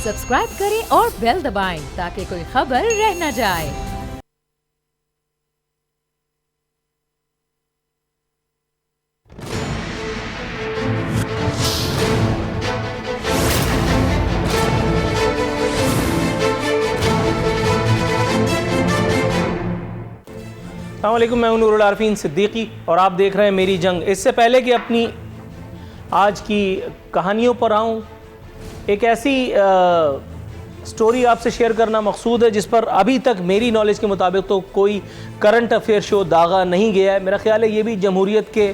Subscribe करें और bell दबाएं ताकि कोई खबर रह न जाए। अस्सलाम वालेकुम, मैं नूरुल आरफीन सिद्दीकी और आप देख रहे हैं मेरी जंग। इससे पहले कि अपनी आज की कहानियों पर आऊँ, एक ऐसी स्टोरी आपसे शेयर करना मकसूद है जिस पर अभी तक मेरी नॉलेज के मुताबिक तो कोई करंट अफेयर शो दागा नहीं गया है। मेरा ख्याल है ये भी जमहूरियत के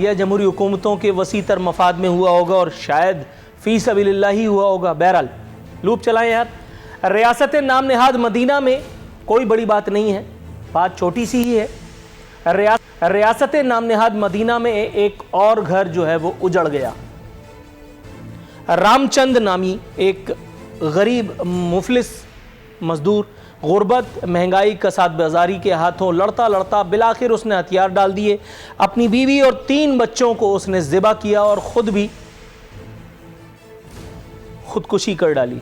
या जमहूरी हुकूमतों के वसी तर मफाद में हुआ होगा और शायद फ़ी सबीलिल्लाह ही हुआ होगा। बहरहाल लूप चलाएँ यार। रियासत नाम नहाद मदीना में कोई बड़ी बात नहीं है, बात छोटी सी ही है। रियासत नाम नहाद मदीना में एक और घर जो है वो उजड़ गया। रामचंद नामी एक गरीब मुफलिस मजदूर गुर्बत, महंगाई, कसाद बाजारी के हाथों लड़ता लड़ता बिलाखिर उसने हथियार डाल दिए। अपनी बीवी और 3 बच्चों को उसने ज़िबा किया और ख़ुद भी खुदकुशी कर डाली।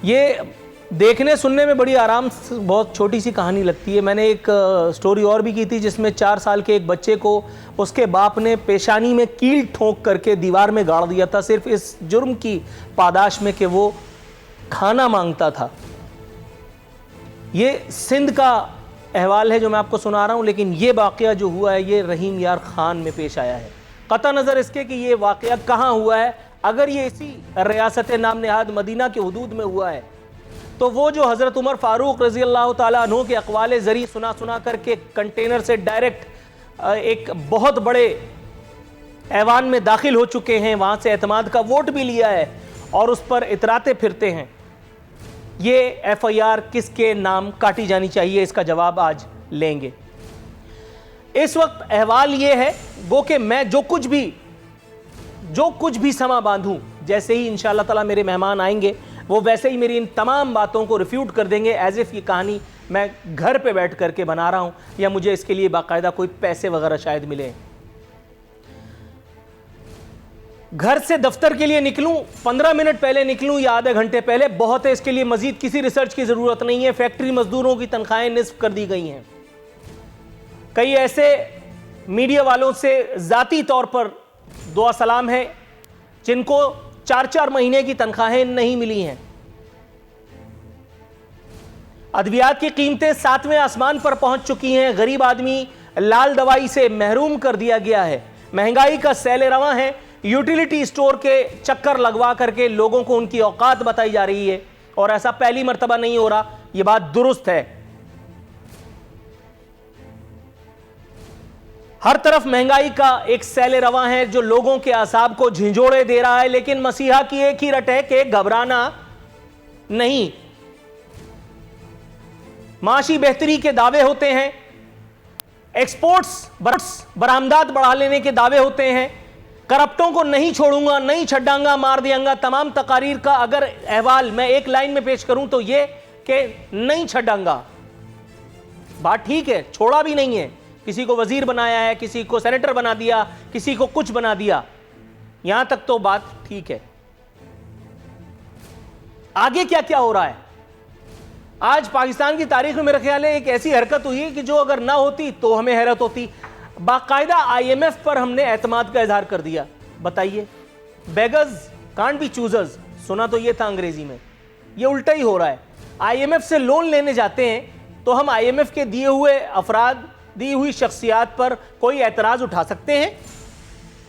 ये देखने सुनने में बड़ी आराम से बहुत छोटी सी कहानी लगती है। मैंने एक स्टोरी और भी की थी जिसमें 4 साल के एक बच्चे को उसके बाप ने पेशानी में कील ठोंक करके दीवार में गाड़ दिया था, सिर्फ इस जुर्म की पादाश में कि वो खाना मांगता था। ये सिंध का अहवाल है जो मैं आपको सुना रहा हूँ, लेकिन ये वाक़या जो हुआ है ये रहीम यार खान में पेश आया है। कता नज़र इसके कि ये वाक़या कहाँ हुआ है। अगर ये इसी रियासत नाम नहाद मदीना के हुदूद में हुआ है तो वो जो हज़रत उमर फ़ारूक रज़ी अल्लाह ताला अन्हु के अक़वाले ज़री सुना करके कंटेनर से डायरेक्ट एक बहुत बड़े ऐवान में दाखिल हो चुके हैं, वहाँ से एतमाद का वोट भी लिया है और उस पर इतराते फिरते हैं, ये FIR किसके नाम काटी जानी चाहिए, इसका जवाब आज लेंगे। इस वक्त अहवाल ये है गो कि मैं जो कुछ भी समा बांधूं, जैसे ही इंशाअल्लाह ताला मेरे मेहमान आएंगे वो वैसे ही मेरी इन तमाम बातों को रिफ्यूट कर देंगे, एज इफ़ ये कहानी मैं घर पे बैठ करके बना रहा हूँ या मुझे इसके लिए बाकायदा कोई पैसे वगैरह शायद मिले। घर से दफ्तर के लिए निकलूं, 15 मिनट पहले निकलूं या आधे घंटे पहले बहुत है। इसके लिए मजीद किसी रिसर्च की ज़रूरत नहीं है। फैक्ट्री मजदूरों की तनख्वाहें निस्फ कर दी गई हैं। कई ऐसे मीडिया वालों से ज़ाती तौर पर दुआ सलाम है जिनको 4-4 महीने की तनख्वाहें नहीं मिली हैं। अद्वियात की कीमतें 7वें आसमान पर पहुंच चुकी हैं। गरीब आदमी लाल दवाई से महरूम कर दिया गया है। महंगाई का सैल रवां है। यूटिलिटी स्टोर के चक्कर लगवा करके लोगों को उनकी औकात बताई जा रही है और ऐसा पहली मर्तबा नहीं हो रहा, यह बात दुरुस्त है। हर तरफ महंगाई का एक सैल रवां है जो लोगों के आसाब को झिंझोड़े दे रहा है, लेकिन मसीहा की एक ही रट है कि घबराना नहीं। माशी बेहतरी के दावे होते हैं, एक्सपोर्ट्स बरामदात बढ़ा लेने के दावे होते हैं, करप्टों को नहीं छोड़ूंगा, नहीं छड्डांगा, मार दियांगा। तमाम तकारीर का अगर अहवाल मैं एक लाइन में पेश करूं तो यह कि नहीं छड्डांगा। बात ठीक है, छोड़ा भी नहीं है। किसी को वजीर बनाया है, किसी को सेनेटर बना दिया, किसी को कुछ बना दिया, यहां तक तो बात ठीक है। आगे क्या क्या हो रहा है आज पाकिस्तान की तारीख में, मेरा ख्याल है एक ऐसी हरकत हुई है कि जो अगर ना होती तो हमें हैरत होती। बाकायदा IMF पर हमने एतमाद का इजहार कर दिया। बताइए, बेगर्स कांट बी चूजर्स, सुना तो ये था अंग्रेजी में, ये उल्टा ही हो रहा है। IMF से लोन लेने जाते हैं तो हम IMF के दिए हुए अफराद, दी हुई शख्सियात पर कोई एतराज़ उठा सकते हैं।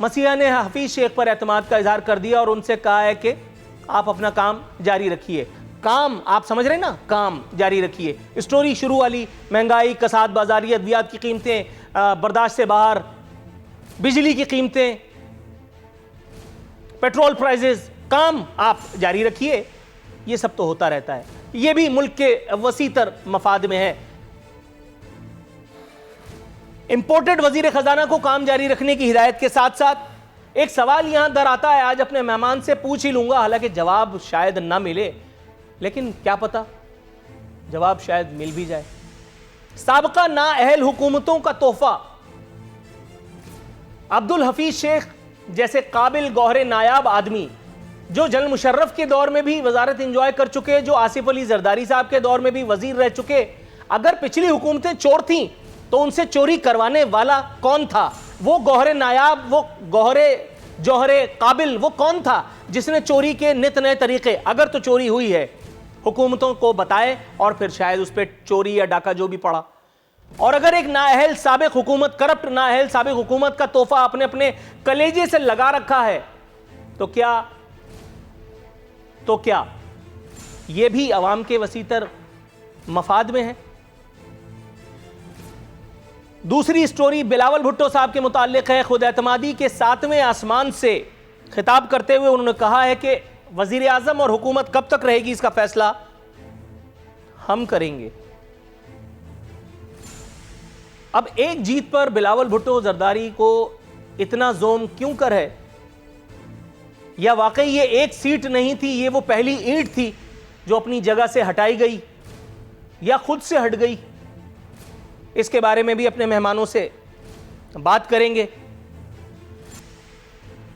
मसीहा ने हफीज शेख पर एतमाद का इजहार कर दिया और उनसे कहा है कि आप अपना काम जारी रखिए। काम, आप समझ रहे हैं ना, काम जारी रखिए। स्टोरी शुरू वाली, महंगाई, कसाद बाजारी, अद्वियात की कीमतें बर्दाश्त से बाहर, बिजली की कीमतें, पेट्रोल प्राइजेस, काम आप जारी रखिए। ये सब तो होता रहता है, ये भी मुल्क के वसीतर मफाद में है। इंपोर्टेड वजीर खजाना को काम जारी रखने की हिदायत के साथ साथ एक सवाल यहां दर आता है, आज अपने मेहमान से पूछ ही लूंगा, हालांकि जवाब शायद ना मिले, लेकिन क्या पता जवाब शायद मिल भी जाए। साबका नाअहल हुकूमतों का तोहफा अब्दुल हफीज शेख जैसे काबिल गौहरे नायाब आदमी जो जनरल मुशर्रफ के दौर में भी वजारत इंजॉय कर चुके, जो आसिफ अली जरदारी साहब के दौर में भी वजीर रह चुके, अगर पिछली हुकूमतें चोर थीं तो उनसे चोरी करवाने वाला कौन था? वो गौहरे नायाब, वो जौहरे काबिल, वो कौन था जिसने चोरी के नित नए तरीके, अगर तो चोरी हुई है, हुकूमतों को बताए और फिर शायद उस पर चोरी या डाका जो भी पड़ा। और अगर एक नाअहल साबिक हुकूमत, करप्ट नाअहल साबिक हुकूमत का तोहफा अपने अपने कलेजे से लगा रखा है तो क्या यह भी अवाम के वसीतर मफाद में है? दूसरी स्टोरी बिलावल भुट्टो साहब के मुताल्लिक है। खुद एतमादी के 7वें आसमान से खिताब करते हुए उन्होंने कहा है कि वजीर आजम और हुकूमत कब तक रहेगी इसका फैसला हम करेंगे। अब एक जीत पर बिलावल भुट्टो जरदारी को इतना जोम क्यों कर है? या वाकई ये एक सीट नहीं थी, ये वो पहली ईंट थी जो अपनी जगह से हटाई गई या खुद से हट गई? इसके बारे में भी अपने मेहमानों से बात करेंगे।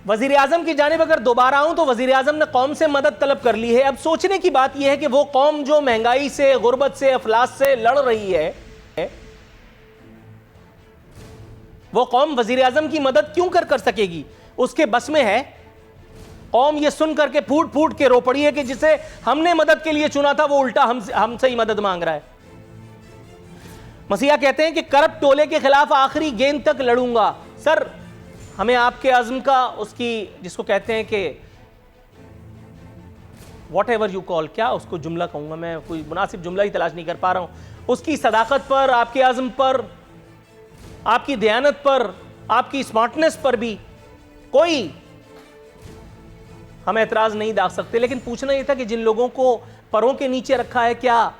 वजीर आजम की जानिब अगर दोबारा आऊं तो वजीर आजम ने कौम से मदद तलब कर ली है। अब सोचने की बात यह है कि वो कौम जो महंगाई से, गुर्बत से, अफलास से लड़ रही है, वो कौम वजीर आजम की मदद क्यों कर सकेगी? उसके बस में है? कौम ये सुन करके फूट फूट के रो पड़ी है कि जिसे हमने मदद के लिए चुना था वो उल्टा हमसे ही मदद मांग रहा है। मसीहा कहते हैं कि करप्ट टोले के खिलाफ आखिरी गेंद तक लड़ूंगा। सर, हमें आपके अज़्म का, उसकी जिसको कहते हैं कि वॉट एवर यू कॉल, क्या उसको जुमला कहूंगा मैं, कोई मुनासिब जुमला ही तलाश नहीं कर पा रहा हूं, उसकी सदाकत पर, आपके अज़्म पर, आपकी दयानत पर, आपकी स्मार्टनेस पर भी कोई हम एतराज नहीं दाग सकते। लेकिन पूछना यह था कि जिन लोगों को परों के नीचे रखा है, क्या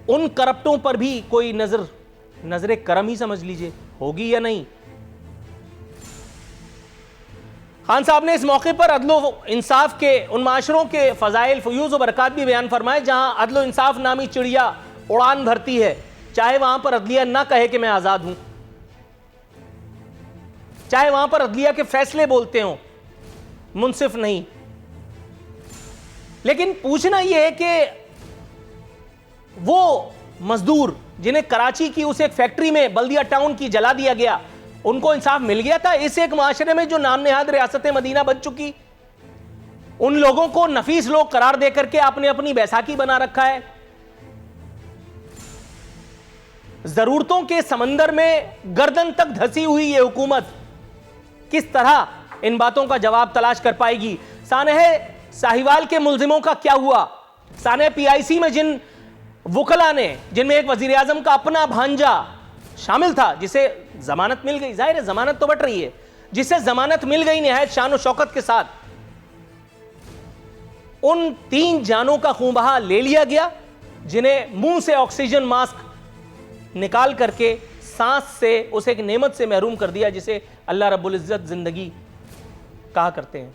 उन करप्टों पर भी कोई नजरे करम ही समझ लीजिए होगी या नहीं? खान साहब ने इस मौके पर अदलो इंसाफ के उन माशरों के फजाइल, फयूज और बरकत भी बयान फरमाए जहां अदलो इंसाफ नामी चिड़िया उड़ान भरती है, चाहे वहां पर अदलिया ना कहे कि मैं आजाद हूं, चाहे वहां पर अदलिया के फैसले बोलते हो, मुनसिफ नहीं। लेकिन पूछना यह है कि वो मजदूर जिन्हें कराची की उस एक फैक्ट्री में बल्दिया टाउन की जला दिया गया, उनको इंसाफ मिल गया था? इस एक माशरे में जो नाम नेहाद रियासत मदीना बन चुकी, उन लोगों को नफीस लोग करार देकर के आपने अपनी बैसाखी बना रखा है। जरूरतों के समंदर में गर्दन तक धसी हुई ये हुकूमत किस तरह इन बातों का जवाब तलाश कर पाएगी? सानह साहिवाल के मुल्जिमों का क्या हुआ? सानह PIC में जिन वकला ने, जिनमें एक वजीर आजम का अपना भांजा शामिल था, जिसे जमानत मिल गई, जाहिर है जमानत तो बट रही है, जिसे जमानत मिल गई निहायत शान और शौकत के साथ, उन 3 जानों का खून बहा ले लिया गया जिन्हें मुंह से ऑक्सीजन मास्क निकाल करके सांस से उस एक नेमत से महरूम कर दिया जिसे अल्लाह रब्बुल इज्जत जिंदगी कहा करते हैं।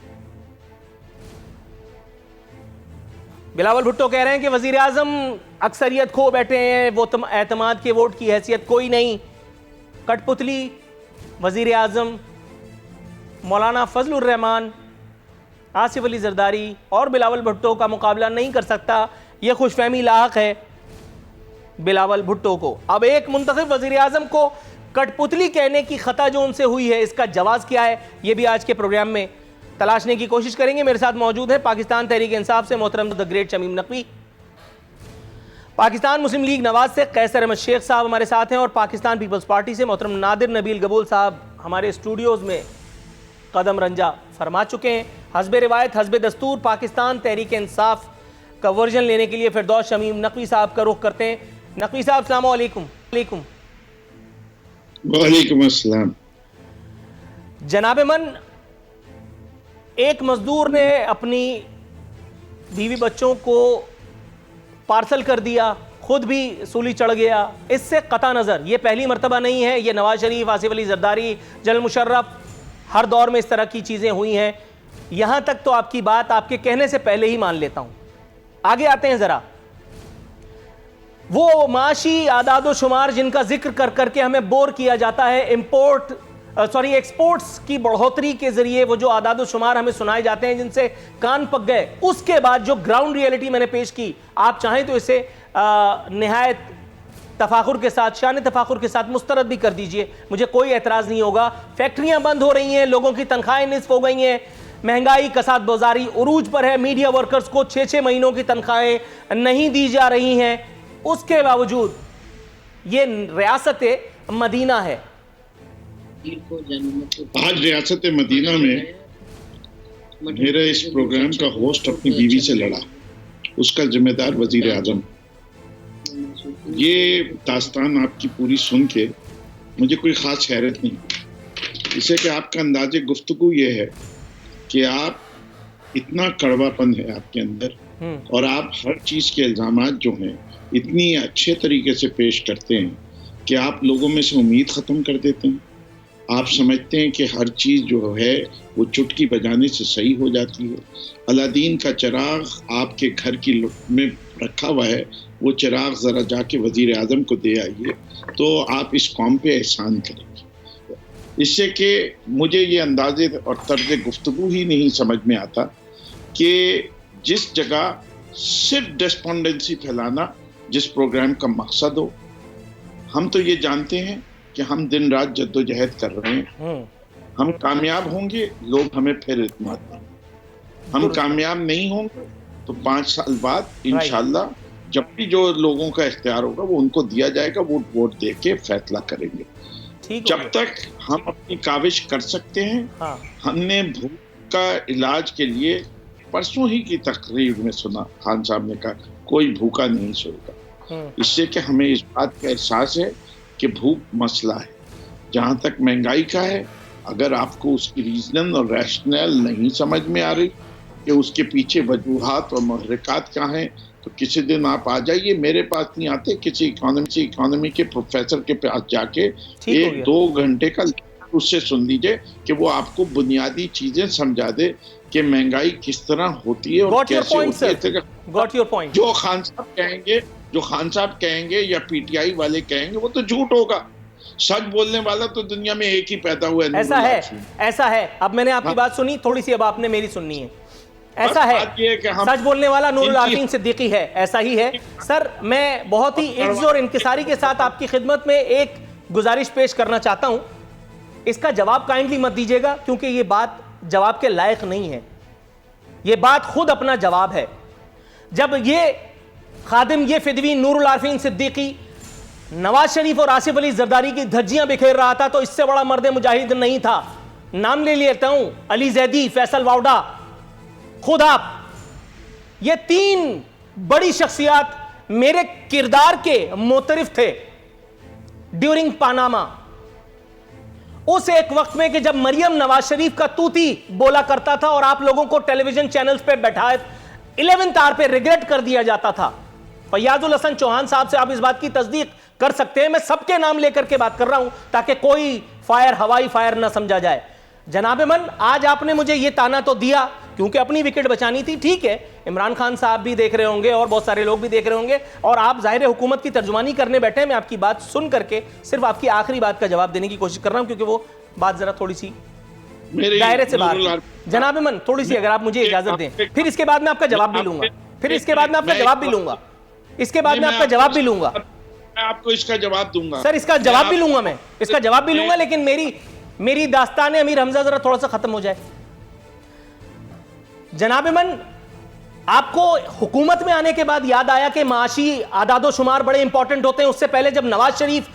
बिलावल भुट्टो कह रहे हैं कि वजीर आजम अक्सरियत खो बैठे हैं, वो एतमाद के वोट की हैसियत कोई नहीं। कठपुतली वजीर आजम मौलाना फजलुर रहमान, आसिफ अली जरदारी और बिलावल भुट्टो का मुकाबला नहीं कर सकता, यह खुशफहमी लाहक है बिलावल भुट्टो को। अब एक मुंतखब वजीर आजम को कठपुतली कहने की खता जो उनसे हुई है, इसका जवाब क्या है, यह भी आज के प्रोग्राम में तलाशने की कोशिश करेंगे। मेरे साथ मौजूद है पाकिस्तान तहरीक इंसाफ से मोहतरम the great Shamim Naqvi, Pakistan Muslim league Nawaz से कैसर अहमद शेख साहब हमारे साथ हैं, और पाकिस्तान पीपल्स पार्टी से मोहतरम नादिर नबील गबूल साहब हमारे स्टूडियोज़ में कदम रंजा फरमा चुके हैं। हस्बे रिवायत हस्बे दस्तूर पाकिस्तान तहरीक इंसाफ का वर्जन लेने के लिए फिरदौस शमीम नकवी साहब का रुख करते हैं। नकवी साहब अस्सलाम वालेकुम। वालेकुम अस्सलाम। जनाब मन, एक मजदूर ने अपनी बीवी बच्चों को पार्सल कर दिया, खुद भी सूली चढ़ गया, इससे कता नज़र ये पहली मरतबा नहीं है। ये नवाज शरीफ, आसिफ अली जरदारी, जनरल मुशर्रफ, हर दौर में इस तरह की चीज़ें हुई हैं। यहाँ तक तो आपकी बात आपके कहने से पहले ही मान लेता हूँ। आगे आते हैं ज़रा, वो माशी आदाद शुमार जिनका जिक्र कर करके हमें बोर किया जाता है, इंपोर्ट सॉरी एक्सपोर्ट्स की बढ़ोतरी के जरिए वो जो आदाद शुमार हमें सुनाए जाते हैं जिनसे कान पक गए, उसके बाद जो ग्राउंड रियलिटी मैंने पेश की, आप चाहें तो इसे निहायत तफाखुर के साथ, शान तफाखुर के साथ मुस्तरद भी कर दीजिए, मुझे कोई एतराज़ नहीं होगा। फैक्ट्रियां बंद हो रही हैं, लोगों की तनख्वाहें निस्फ हो गई हैं, महंगाई कसाद बाजारी उरूज पर है, मीडिया वर्कर्स को 6-6 महीनों की तनख्वाहें नहीं दी जा रही हैं, उसके बावजूद ये रियासत मदीना है। आज रियासत मदीना में मेरा इस प्रोग्राम का होस्ट अपनी बीवी से लड़ा, उसका जिम्मेदार वजीर आजम। ये दास्तान आपकी पूरी सुन के मुझे कोई ख़ास हैरत नहीं, इससे कि आपका अंदाज़े गुफ्तगू ये है कि आप इतना कड़वापन है आपके अंदर और आप हर चीज़ के इल्ज़ामात जो हैं इतनी अच्छे तरीके से पेश करते हैं कि आप लोगों में से उम्मीद ख़त्म कर देते हैं। आप समझते हैं कि हर चीज़ जो है वो चुटकी बजाने से सही हो जाती है। अलादीन का चिराग आपके घर की में रखा हुआ है, वो चिराग ज़रा जाके वज़ीर आज़म को दे आइए तो आप इस कौम पे एहसान करेंगे। इससे कि मुझे ये अंदाज़े और तर्ज़ गुफ्तगू ही नहीं समझ में आता कि जिस जगह सिर्फ डेस्पोंडेंसी फैलाना जिस प्रोग्राम का मकसद हो, हम तो ये जानते हैं कि हम दिन रात जद्दोजहद कर रहे हैं, हम कामयाब होंगे, लोग हमें फिर इत्मीनान देंगे। हम कामयाब नहीं होंगे तो 5 साल बाद इंशाल्लाह जब भी जो लोगों का इख्तियार होगा वो उनको दिया जाएगा, वो वोट दे के फैसला करेंगे। जब तक हम अपनी काविश कर सकते हैं, हमने भूख का इलाज के लिए परसों ही की तकरीर में सुना, खान साहब ने कहा कोई भूखा नहीं सोएगा। इससे कि हमें इस बात का एहसास है कि भूख मसला है। जहाँ तक महंगाई का है, अगर आपको उसकी रीजनल और रैशनल नहीं समझ में आ रही कि उसके पीछे वजूहात और महरकात क्या हैं, तो किसी दिन आप आ जाइए, मेरे पास नहीं आते, किसी इकोनॉमी के प्रोफेसर के पास जाके 1-2 घंटे का उससे सुन लीजिए कि वो आपको बुनियादी चीजें समझा दे कि महंगाई किस तरह होती है और कैसे होती है। Got your point. जो खान साहब कहेंगे या पीटीआई वाले कहेंगे वो तो झूठ होगा। सच बोलने वाला तो दुनिया में एक ही पैदा हुआ है। ऐसा है। अब मैंने आपकी बात सुनी, थोड़ी सी अब आपने मेरी सुननी है। ऐसा है कि सच बोलने वाला नूरुल आरफीन सिद्दीकी है, ऐसा ही है। सर, मैं बहुत ही इज्ज़ और इंकिसारी के साथ आपकी खिदमत में एक गुजारिश पेश करना चाहता हूं। इसका जवाब काइंडली मत दीजिएगा क्योंकि ये बात जवाब के लायक नहीं है। ये बात खुद अपना जवाब है। जब ये खादिम, ये फिदवी नूरुल आरफीन सिद्दीकी नवाज शरीफ और आसिफ अली जरदारी की धज्जियां बिखेर रहा था तो इससे बड़ा मर्द मुजाहिद नहीं था। नाम ले लेता हूं, अली जैदी, फैसल वाउडा, खुद आप। ये 3 बड़ी शख्सियात मेरे किरदार के मोतरिफ थे ड्यूरिंग पानामा। उस एक वक्त में कि जब मरियम नवाज शरीफ का तूती बोला करता था और आप लोगों को टेलीविजन चैनल्स पे बैठाए 11th आवर पे रिग्रेट कर दिया जाता था। फैयाजुल हसन चौहान साहब से आप इस बात की तस्दीक कर सकते हैं, मैं सबके नाम लेकर के बात कर रहा हूं ताकि कोई फायर हवाई फायर ना समझा जाए। जनाब मन, आज आपने मुझे यह ताना तो दिया क्योंकि अपनी विकेट बचानी थी, ठीक है। इमरान खान साहब भी देख रहे होंगे और बहुत सारे लोग भी देख रहे होंगे और आप जाहिर है हुकूमत की तर्जुमानी करने बैठे हैं। मैं आपकी बात सुन करके सिर्फ आपकी आखिरी बात का जवाब देने की कोशिश कर रहा हूं क्योंकि वो बात जरा थोड़ी सी दायरे से बाहर। जनाब मन, थोड़ी सी अगर आप मुझे इजाजत दें, फिर इसके बाद मैं आपका जवाब भी लूंगा। इसके बाद मैं आपका जवाब भी लूंगा। मैं आपको इसका जवाब दूंगा सर, इसका जवाब भी लूंगा, मैं इसका जवाब भी लूंगा, लेकिन मेरी दास्तान अमीर हमजा जरा थोड़ा सा खत्म हो जाए। जनाब मन, आपको हुकूमत में आने के बाद याद आया कि माशी आदादो शुमार बड़े इंपॉर्टेंट होते हैं। उससे पहले जब नवाज शरीफ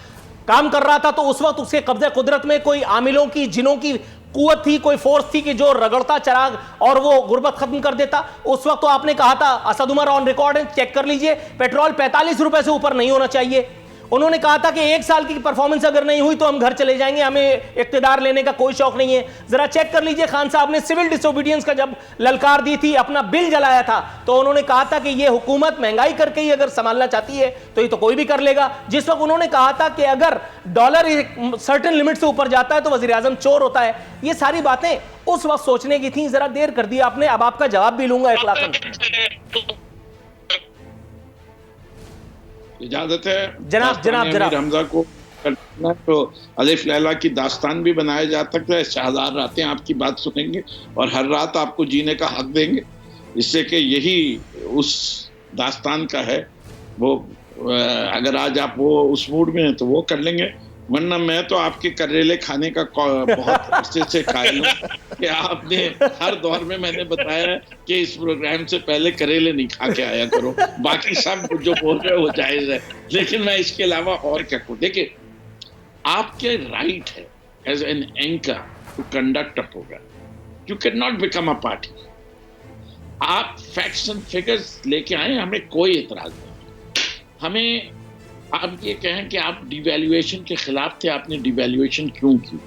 काम कर रहा था तो उस वक्त उसके कब्जे कुदरत में कोई आमिलों की, जिनों की कुव्वत थी, कोई फोर्स थी कि जो रगड़ता चराग और वो गुर्बत खत्म कर देता। उस वक्त तो आपने कहा था, असद उमर ऑन रिकॉर्ड है, चेक कर लीजिए, पेट्रोल 45 रुपए से ऊपर नहीं होना चाहिए। उन्होंने कहा था कि 1 साल की परफॉर्मेंस अगर नहीं हुई तो हम घर चले जाएंगे, हमें इख्तिदार लेने का कोई शौक नहीं है। जरा चेक कर लीजिए, खान साहब ने सिविल डिसोबीडियंस का जब ललकार दी थी, अपना बिल जलाया था, तो उन्होंने कहा था कि ये हुकूमत महंगाई करके ही अगर संभालना चाहती है तो ये तो कोई भी कर लेगा। जिस वक्त उन्होंने कहा था कि अगर डॉलर एक सर्टेन लिमिट से ऊपर जाता है तो वजीर आजम चोर होता है। ये सारी बातें उस वक्त सोचने की थी, जरा देर कर दी आपने। अब आपका जवाब भी लूंगा इखलाकन। इजाजत है जनाब हमजा को करना है तो अलिफ लैला की दास्तान भी बनाया जा सकता है। शाहजार रातें आपकी बात सुनेंगे और हर रात आपको जीने का हक देंगे, इससे कि यही उस दास्तान का है। वो अगर आज आप वो उस मूड में हैं तो वो कर लेंगे, वरना मैं तो आपके करेले खाने का बहुत अरसे से कायल हूँ कि आपने हर दौर में मैंने बताया है कि इस प्रोग्राम से पहले करेले नहीं खा के आया करो, बाकी सब जो बोल रहे हो वो जायज है, लेकिन मैं इसके अलावा और क्या कहूँ। देखिए, आपके राइट है as an anchor to conduct a programme, you can not become a party. आप फैक्ट्स एंड फिगर्स लेके आए, हमें कोई एतराज नहीं। हमें आप ये कहें कि आप डिवैल्यूएशन के खिलाफ थे, आपने डिवैल्यूएशन क्यों की?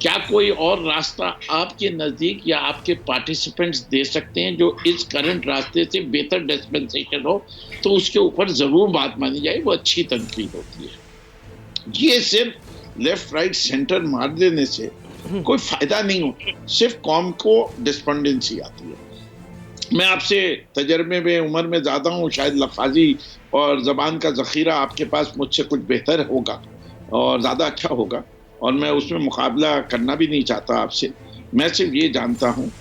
क्या कोई और रास्ता आपके नज़दीक या आपके पार्टिसिपेंट्स दे सकते हैं जो इस करंट रास्ते से बेहतर डिस्पेंसेशन हो, तो उसके ऊपर ज़रूर बात मानी जाए, वो अच्छी तनकीद होती है। ये सिर्फ लेफ्ट राइट सेंटर मार देने से कोई फ़ायदा नहीं होता, सिर्फ कौम को डिस्पेंडेंसी आती है। मैं आपसे तजर्बे में उम्र में ज़्यादा हूँ, शायद लफाजी और ज़बान का ज़ख़ीरा आपके पास मुझसे कुछ बेहतर होगा और ज़्यादा अच्छा होगा, और मैं उसमें मुकाबला करना भी नहीं चाहता आपसे। मैं सिर्फ ये जानता हूँ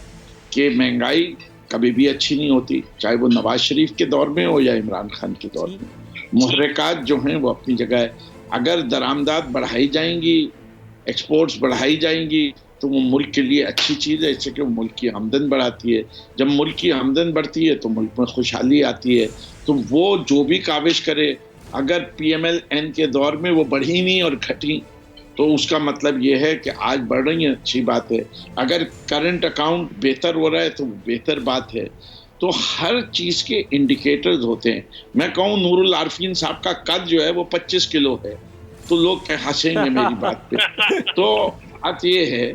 कि महंगाई कभी भी अच्छी नहीं होती, चाहे वो नवाज शरीफ के दौर में हो या इमरान खान के दौर में। मुहर्रिकात जो हैं वो अपनी जगह है। अगर दरामदात बढ़ाई जाएंगी, एक्सपोर्ट्स बढ़ाई जाएंगी, तो वो मुल्क के लिए अच्छी चीज़ है, इससे कि वो मुल्क की आमदन बढ़ाती है। जब मुल्क की आमदन बढ़ती है तो मुल्क में खुशहाली आती है। तो वो जो भी काविश करे, अगर PMLN के दौर में वो बढ़ी नहीं और घटी, तो उसका मतलब ये है कि आज बढ़ रही है, अच्छी बात है। अगर करंट अकाउंट बेहतर हो रहा है तो बेहतर बात है। तो हर चीज़ के इंडिकेटर्स होते हैं। मैं कहूँ नूरुल आरफीन साहब का कद जो है वो 25 किलो है, तो लोग हंसेंगे मेरी बात पे। तो बात ये है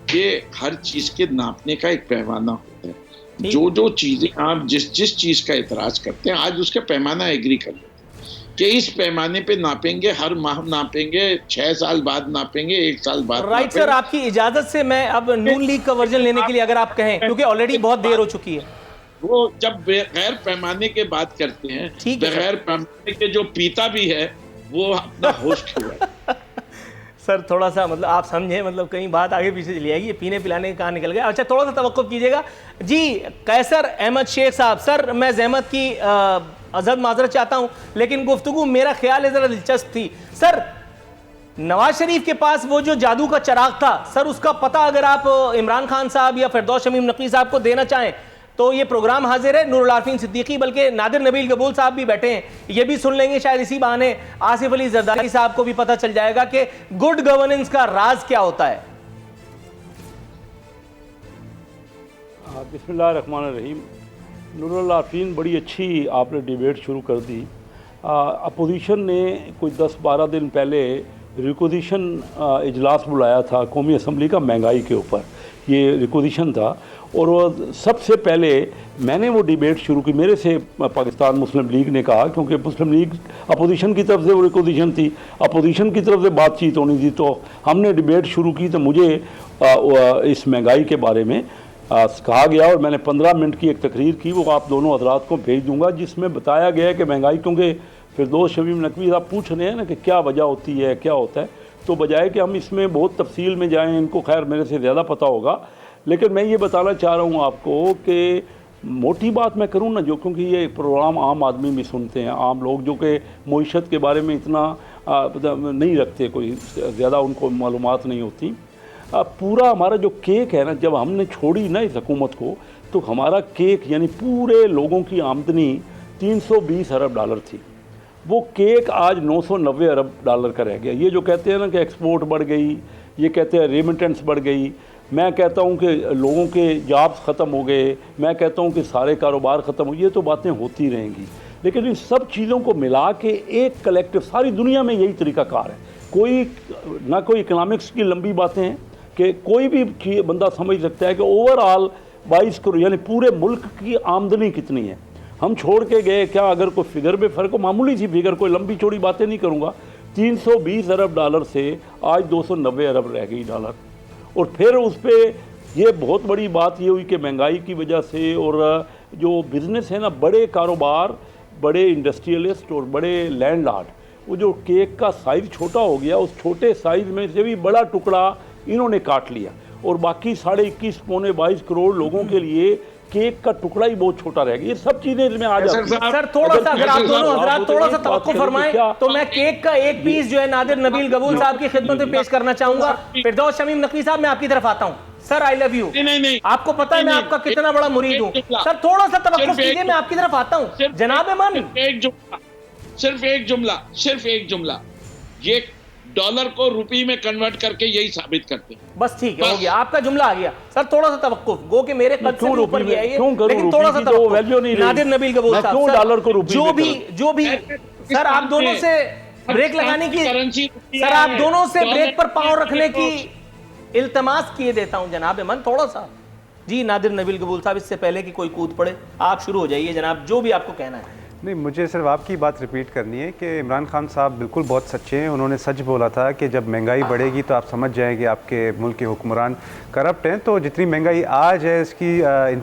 कि हर चीज़ के नापने का एक पैमाना होता है। जो जो चीज़ें आप जिस चीज़ का एतराज करते हैं, आज उसका पैमाना एग्री कर लेते हैं कि इस पैमाने पे नापेंगे, हर माह नापेंगे, 6 साल बाद नापेंगे, 1 साल बाद। राइट सर, आपकी इजाजत से मैं अब नून लीग का वर्जन लेने के लिए अगर आप कहें, क्योंकि ऑलरेडी बहुत देर हो चुकी है। वो जब बगैर पैमाने के बात करते हैं, बगैर पैमाने के जो पीता भी है वो अपना होश खो है। सर थोड़ा सा मतलब आप समझे, मतलब कहीं बात आगे पीछे चली जाएगी, पीने पिलाने कहाँ निकल गया। अच्छा, थोड़ा सा तवक्कुफ कीजिएगा जी। कैसर अहमद शेख साहब, सर मैं जहमत की अजहद माजरत चाहता हूँ, लेकिन गुफ्तगू मेरा ख्याल है ज़रा दिलचस्प थी। सर नवाज शरीफ के पास वो जो जादू का चिराग था, सर उसका पता अगर आप इमरान खान साहब या फिरदौस शमीम नकवी साहब को देना चाहें तो ये प्रोग्राम हाजिर है। नूरुल आरफीन सिद्दीकी, बल्कि नादिर नबील कबूल साहब भी बैठे हैं, ये भी सुन लेंगे। शायद इसी बहाने आसिफ अली जरदारी साहब को भी पता चल जाएगा कि गुड गवर्नेंस का राज क्या होता है। बिस्मिल्लाहिर्रहमानिर्रहीम। नूरुल आरफीन, बड़ी अच्छी आपने डिबेट शुरू कर दी। अपोजिशन ने कोई 10-12 दिन पहले रिकोजिशन इजलास बुलाया था कौमी असम्बली का, महंगाई के ऊपर ये रिकोजिशन था। और वो सबसे पहले मैंने वो डिबेट शुरू की, मेरे से पाकिस्तान मुस्लिम लीग ने कहा, क्योंकि मुस्लिम लीग अपोजिशन की तरफ से वो रिकोजिशन थी, अपोजिशन की तरफ से बातचीत होनी थी, तो हमने डिबेट शुरू की। तो मुझे इस महंगाई के बारे में कहा गया और मैंने 15 मिनट की एक तकरीर की, वो आप दोनों हजरात को भेज दूंगा, जिसमें बताया गया है कि महंगाई, क्योंकि फिरदौस शमीम नकवी साहब पूछ रहे हैं ना कि क्या वजह होती है, क्या होता है, तो बजाय कि हम इसमें बहुत तफसील में जाएं, इनको खैर मेरे से ज़्यादा पता होगा, लेकिन मैं ये बताना चाह रहा हूँ आपको कि मोटी बात मैं करूँ ना, जो क्योंकि ये प्रोग्राम आम आदमी भी सुनते हैं, आम लोग जो कि मईशत के बारे में इतना नहीं रखते, कोई ज़्यादा उनको मालूमात नहीं होती। पूरा हमारा जो केक है ना, जब हमने छोड़ी ना इस हुकूमत को, तो हमारा केक यानी पूरे लोगों की आमदनी 320 अरब डॉलर थी, वो केक आज 990 अरब डॉलर का रह गया। ये जो कहते हैं ना कि एक्सपोर्ट बढ़ गई, ये कहते हैं रेमिटेंस बढ़ गई, मैं कहता हूँ कि लोगों के जॉब्स ख़त्म हो गए, मैं कहता हूँ कि सारे कारोबार ख़त्म हो, ये तो बातें होती रहेंगी। लेकिन इन सब चीज़ों को मिला के एक कलेक्टिव, सारी दुनिया में यही तरीक़ाकार है, कोई ना कोई इकनॉमिक्स की लंबी बातें हैं कि कोई भी बंदा समझ सकता है कि ओवरऑल 22 करोड़ यानी पूरे मुल्क की आमदनी कितनी है। हम छोड़ के गए क्या, अगर कोई फिगर में फ़र्क हो, मामूली सी फिगर, कोई लंबी चौड़ी बातें नहीं करूँगा, 320 अरब डॉलर से आज 290 अरब रह गई डॉलर। और फिर उस पर ये बहुत बड़ी बात ये हुई कि महंगाई की वजह से, और जो बिज़नेस है ना, बड़े कारोबार, बड़े इंडस्ट्रियलिस्ट और बड़े लैंडलॉर्ड, वो जो केक का साइज़ छोटा हो गया, उस छोटे साइज़ में से भी बड़ा टुकड़ा इन्होंने काट लिया और बाकी 21.5 पौने 22 करोड़ लोगों के लिए केक का टुकड़ा ही बहुत छोटा रह गया। ये सब चीजें इसमें आ जाती हैं। सर थोड़ा सा अगर आप दोनों हजरात थोड़ा सा तवक्कुफ फरमाएं तो मैं केक का एक पीस जो है नादिर नबील गबूल साहब की खिदमत में पेश करना चाहूंगा। फिरदौस शमीम नकवी साहब, मैं आपकी तरफ आता हूं। Sir I love you. नहीं, आपको पता है मैं आपका कितना बड़ा मुरीद हूं। सर थोड़ा सा तवक्कुफ कीजिए, मैं आपकी तरफ आता हूं। जनाब मन, सिर्फ एक जुमला, ये डॉलर को रुपये में कन्वर्ट करके यही साबित करते हैं। बस ठीक है, हो गया, आपका जुमला आ गया। सर थोड़ा सा तवक्कुफ, गो कि मेरे कद से भी ऊपर गया है, लेकिन थोड़ा सा तवक्कुफ। नादिर नबील गबूल साहब, डॉलर को जो भी सर आप दोनों से ब्रेक लगाने की, सर आप दोनों से ब्रेक पर पांव रखने की इल्तमास किए देता हूं जनाब मन, थोड़ा सा। जी नादिर नबील गबूल साहब, इससे पहले कि कोई कूद पड़े आप शुरू हो जाइए जनाब, जो भी आपको कहना है। नहीं, मुझे सिर्फ आपकी बात रिपीट करनी है कि इमरान खान साहब बिल्कुल बहुत सच्चे हैं। उन्होंने सच बोला था कि जब महंगाई बढ़ेगी तो आप समझ जाएं कि आपके मुल्क के हुक्मरान करप्ट हैं। तो जितनी महंगाई आज है, इसकी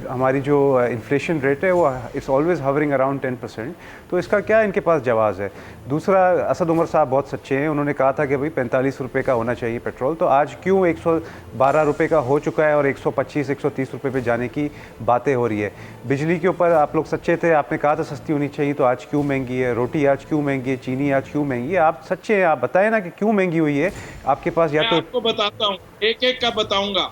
हमारी जो इन्फ्लेशन रेट है वो इट्स ऑलवेज हवरिंग अराउंड 10%। तो इसका क्या इनके पास जवाब है? दूसरा, असद उमर साहब बहुत सच्चे हैं। उन्होंने कहा था कि भाई 45 रुपये का होना चाहिए पेट्रोल, तो आज क्यों 112 रुपये का हो चुका है और 125-130 रुपये पे जाने की बातें हो रही है? बिजली के ऊपर आप लोग सच्चे थे, आपने कहा था सस्ती होनी चाहिए, तो आज क्यों महंगी है? रोटी आज क्यों महंगी है? चीनी आज क्यों महंगी है? आप सच्चे हैं, आप बताएं ना कि क्यों महंगी हुई है आपके पास। या तो आपको बताता हूँ, एक एक का बताऊंगा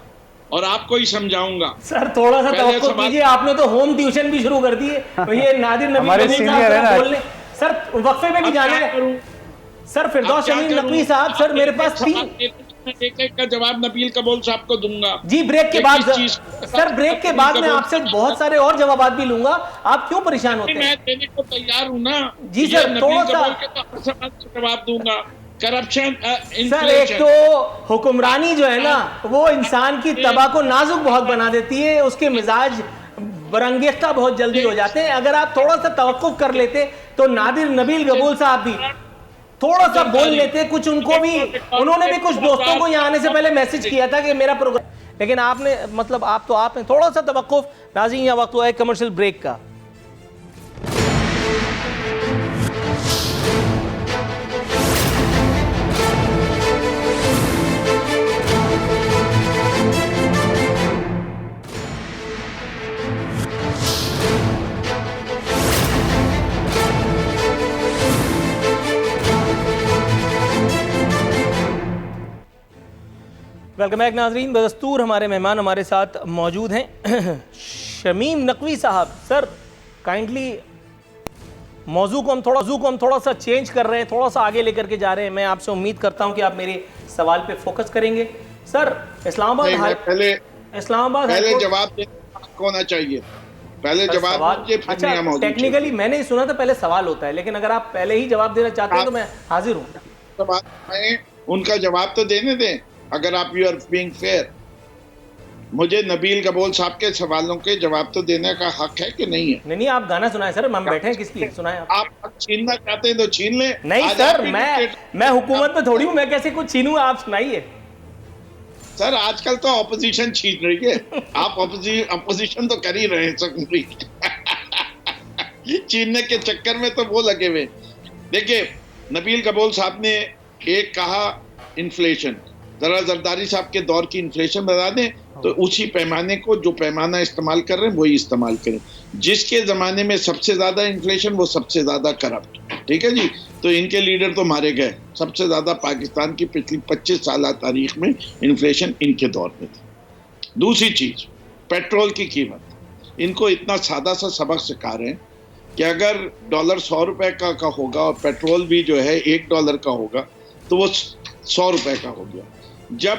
और आपको ही समझाऊंगा। सर थोड़ा सा तवक्कुफ कीजिए, आपने तो होम ट्यूशन भी शुरू कर दी है। तो ये नादिर नबी हमारे सीनियर है ना। बोलने, सर वक्फे में भी जाना है। सर फिरदौस शमीम नकवी साहब, सर मेरे पास एक एक का जवाब नबील कबूल साहब को दूंगा जी ब्रेक के बाद। सर ब्रेक के बाद मैं आपसे बहुत सारे और जवाब भी लूंगा, आप क्यों परेशान होते हैं? मैं देने को तैयार हूँ ना जी सर, थोड़ा सा जवाब दूंगा। करप्शन, सर एक तो हुक्मरानी जो है ना वो इंसान की तबा को नाजुक बहुत बना देती है, उसके मिजाज बरंगेख्ता बहुत जल्दी हो जाते हैं। अगर आप थोड़ा सा तवक्कुफ कर लेते तो नादिर नबील गबूल साहब भी थोड़ा सा बोल लेते कुछ, उनको भी, उन्होंने भी कुछ दोस्तों को यहाँ आने से पहले मैसेज किया था कि मेरा प्रोग्राम, लेकिन आपने मतलब आपने थोड़ा सा तवक्कुफ। नाज़रीन, यह वक्त हुआ है कमर्शियल ब्रेक का। वेलकम बैक नाजरीन। बदस्तूर हमारे मेहमान हमारे साथ मौजूद हैं शमीम नकवी साहब। सर काइंडली मौजू को हम थोड़ा सा चेंज कर रहे हैं, थोड़ा सा आगे लेकर के जा रहे हैं। मैं आपसे उम्मीद करता हूं कि आप मेरे सवाल पे फोकस करेंगे। सर इस्लामाबाद पहले जवाब होना चाहिए, पहले जवाब। अच्छा, टेक्निकली मैंने सुना था पहले सवाल होता है, लेकिन अगर आप पहले ही जवाब देना चाहते हैं तो मैं हाजिर हूँ। उनका जवाब तो देने दें, अगर आप यू आर बीइंग फेयर। मुझे नबील कबूल साहब के सवालों के जवाब तो देने का हक है कि नहीं है? नहीं, आप गाना सुनाए सर, हम बैठे हैं किस लिए? सुनाए आप छीनना चाहते हैं तो छीन लें। नहीं सर, मैं हुकूमत में थोड़ी हूँ, मैं कैसे कुछ छीनूं? आप सुनाइए सर। आजकल तो ऑपोजिशन छीन रही है, आप ऑपोजिशन तो कर ही रहे हैं सब छीनने के चक्कर में तो वो लगे हुए। देखिए, नबील कबूल साहब ने एक कहा इन्फ्लेशन, जरा जरदारी साहब के दौर की इन्फ्लेशन बता दें तो उसी पैमाने को, जो पैमाना इस्तेमाल कर रहे हैं वही इस्तेमाल करें। जिसके ज़माने में सबसे ज़्यादा इन्फ्लेशन, वो सबसे ज़्यादा करप्ट, ठीक है जी। तो इनके लीडर तो मारे गए। सबसे ज़्यादा पाकिस्तान की पिछली 25 साल तारीख में इन्फ्लेशन इनके दौर में थी। दूसरी चीज़, पेट्रोल की कीमत। इनको इतना सादा सा सबक सिखा रहे हैं कि अगर डॉलर 100 रुपये का होगा और पेट्रोल भी जो है $1 का होगा तो वो 100 रुपये का हो गया। जब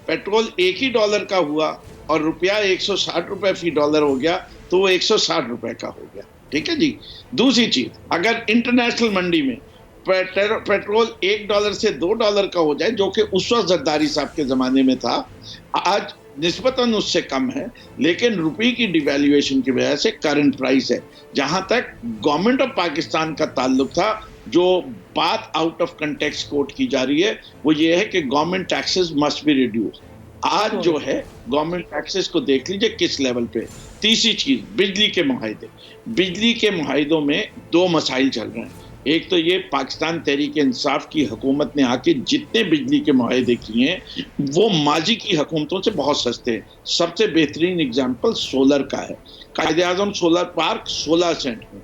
पेट्रोल $1 का हुआ और रुपया 160 रुपये फी डॉलर हो गया तो वो 160 रुपये का हो गया, ठीक है जी। दूसरी चीज, अगर इंटरनेशनल मंडी में पेट्रोल $1 से $2 का हो जाए, जो कि उस वक्त जरदारी साहब के ज़माने में था, आज निस्बतन उससे कम है, लेकिन रुपये की डिवैल्यूएशन की वजह से करंट प्राइस है। जहाँ तक गवर्नमेंट ऑफ पाकिस्तान का ताल्लुक था, जो बात आउट ऑफ कंटेक्स्ट कोट की जा रही है वो ये है कि government taxes must be reduce. आज जो है गवर्नमेंट टैक्सेस को देख लीजिए किस लेवल पे। तीसरी चीज, बिजली के मुआहदे। बिजली के मुआहदों में 2 मसाइल चल रहे हैं। एक तो ये पाकिस्तान तहरीक इंसाफ की हुकूमत ने आके जितने बिजली के मुआहदे किए हैं वो माजी की हुकूमतों से बहुत सस्ते हैं। सबसे बेहतरीन एग्जाम्पल सोलर का है। कायदे आज़म सोलर पार्क 16 सेंट में,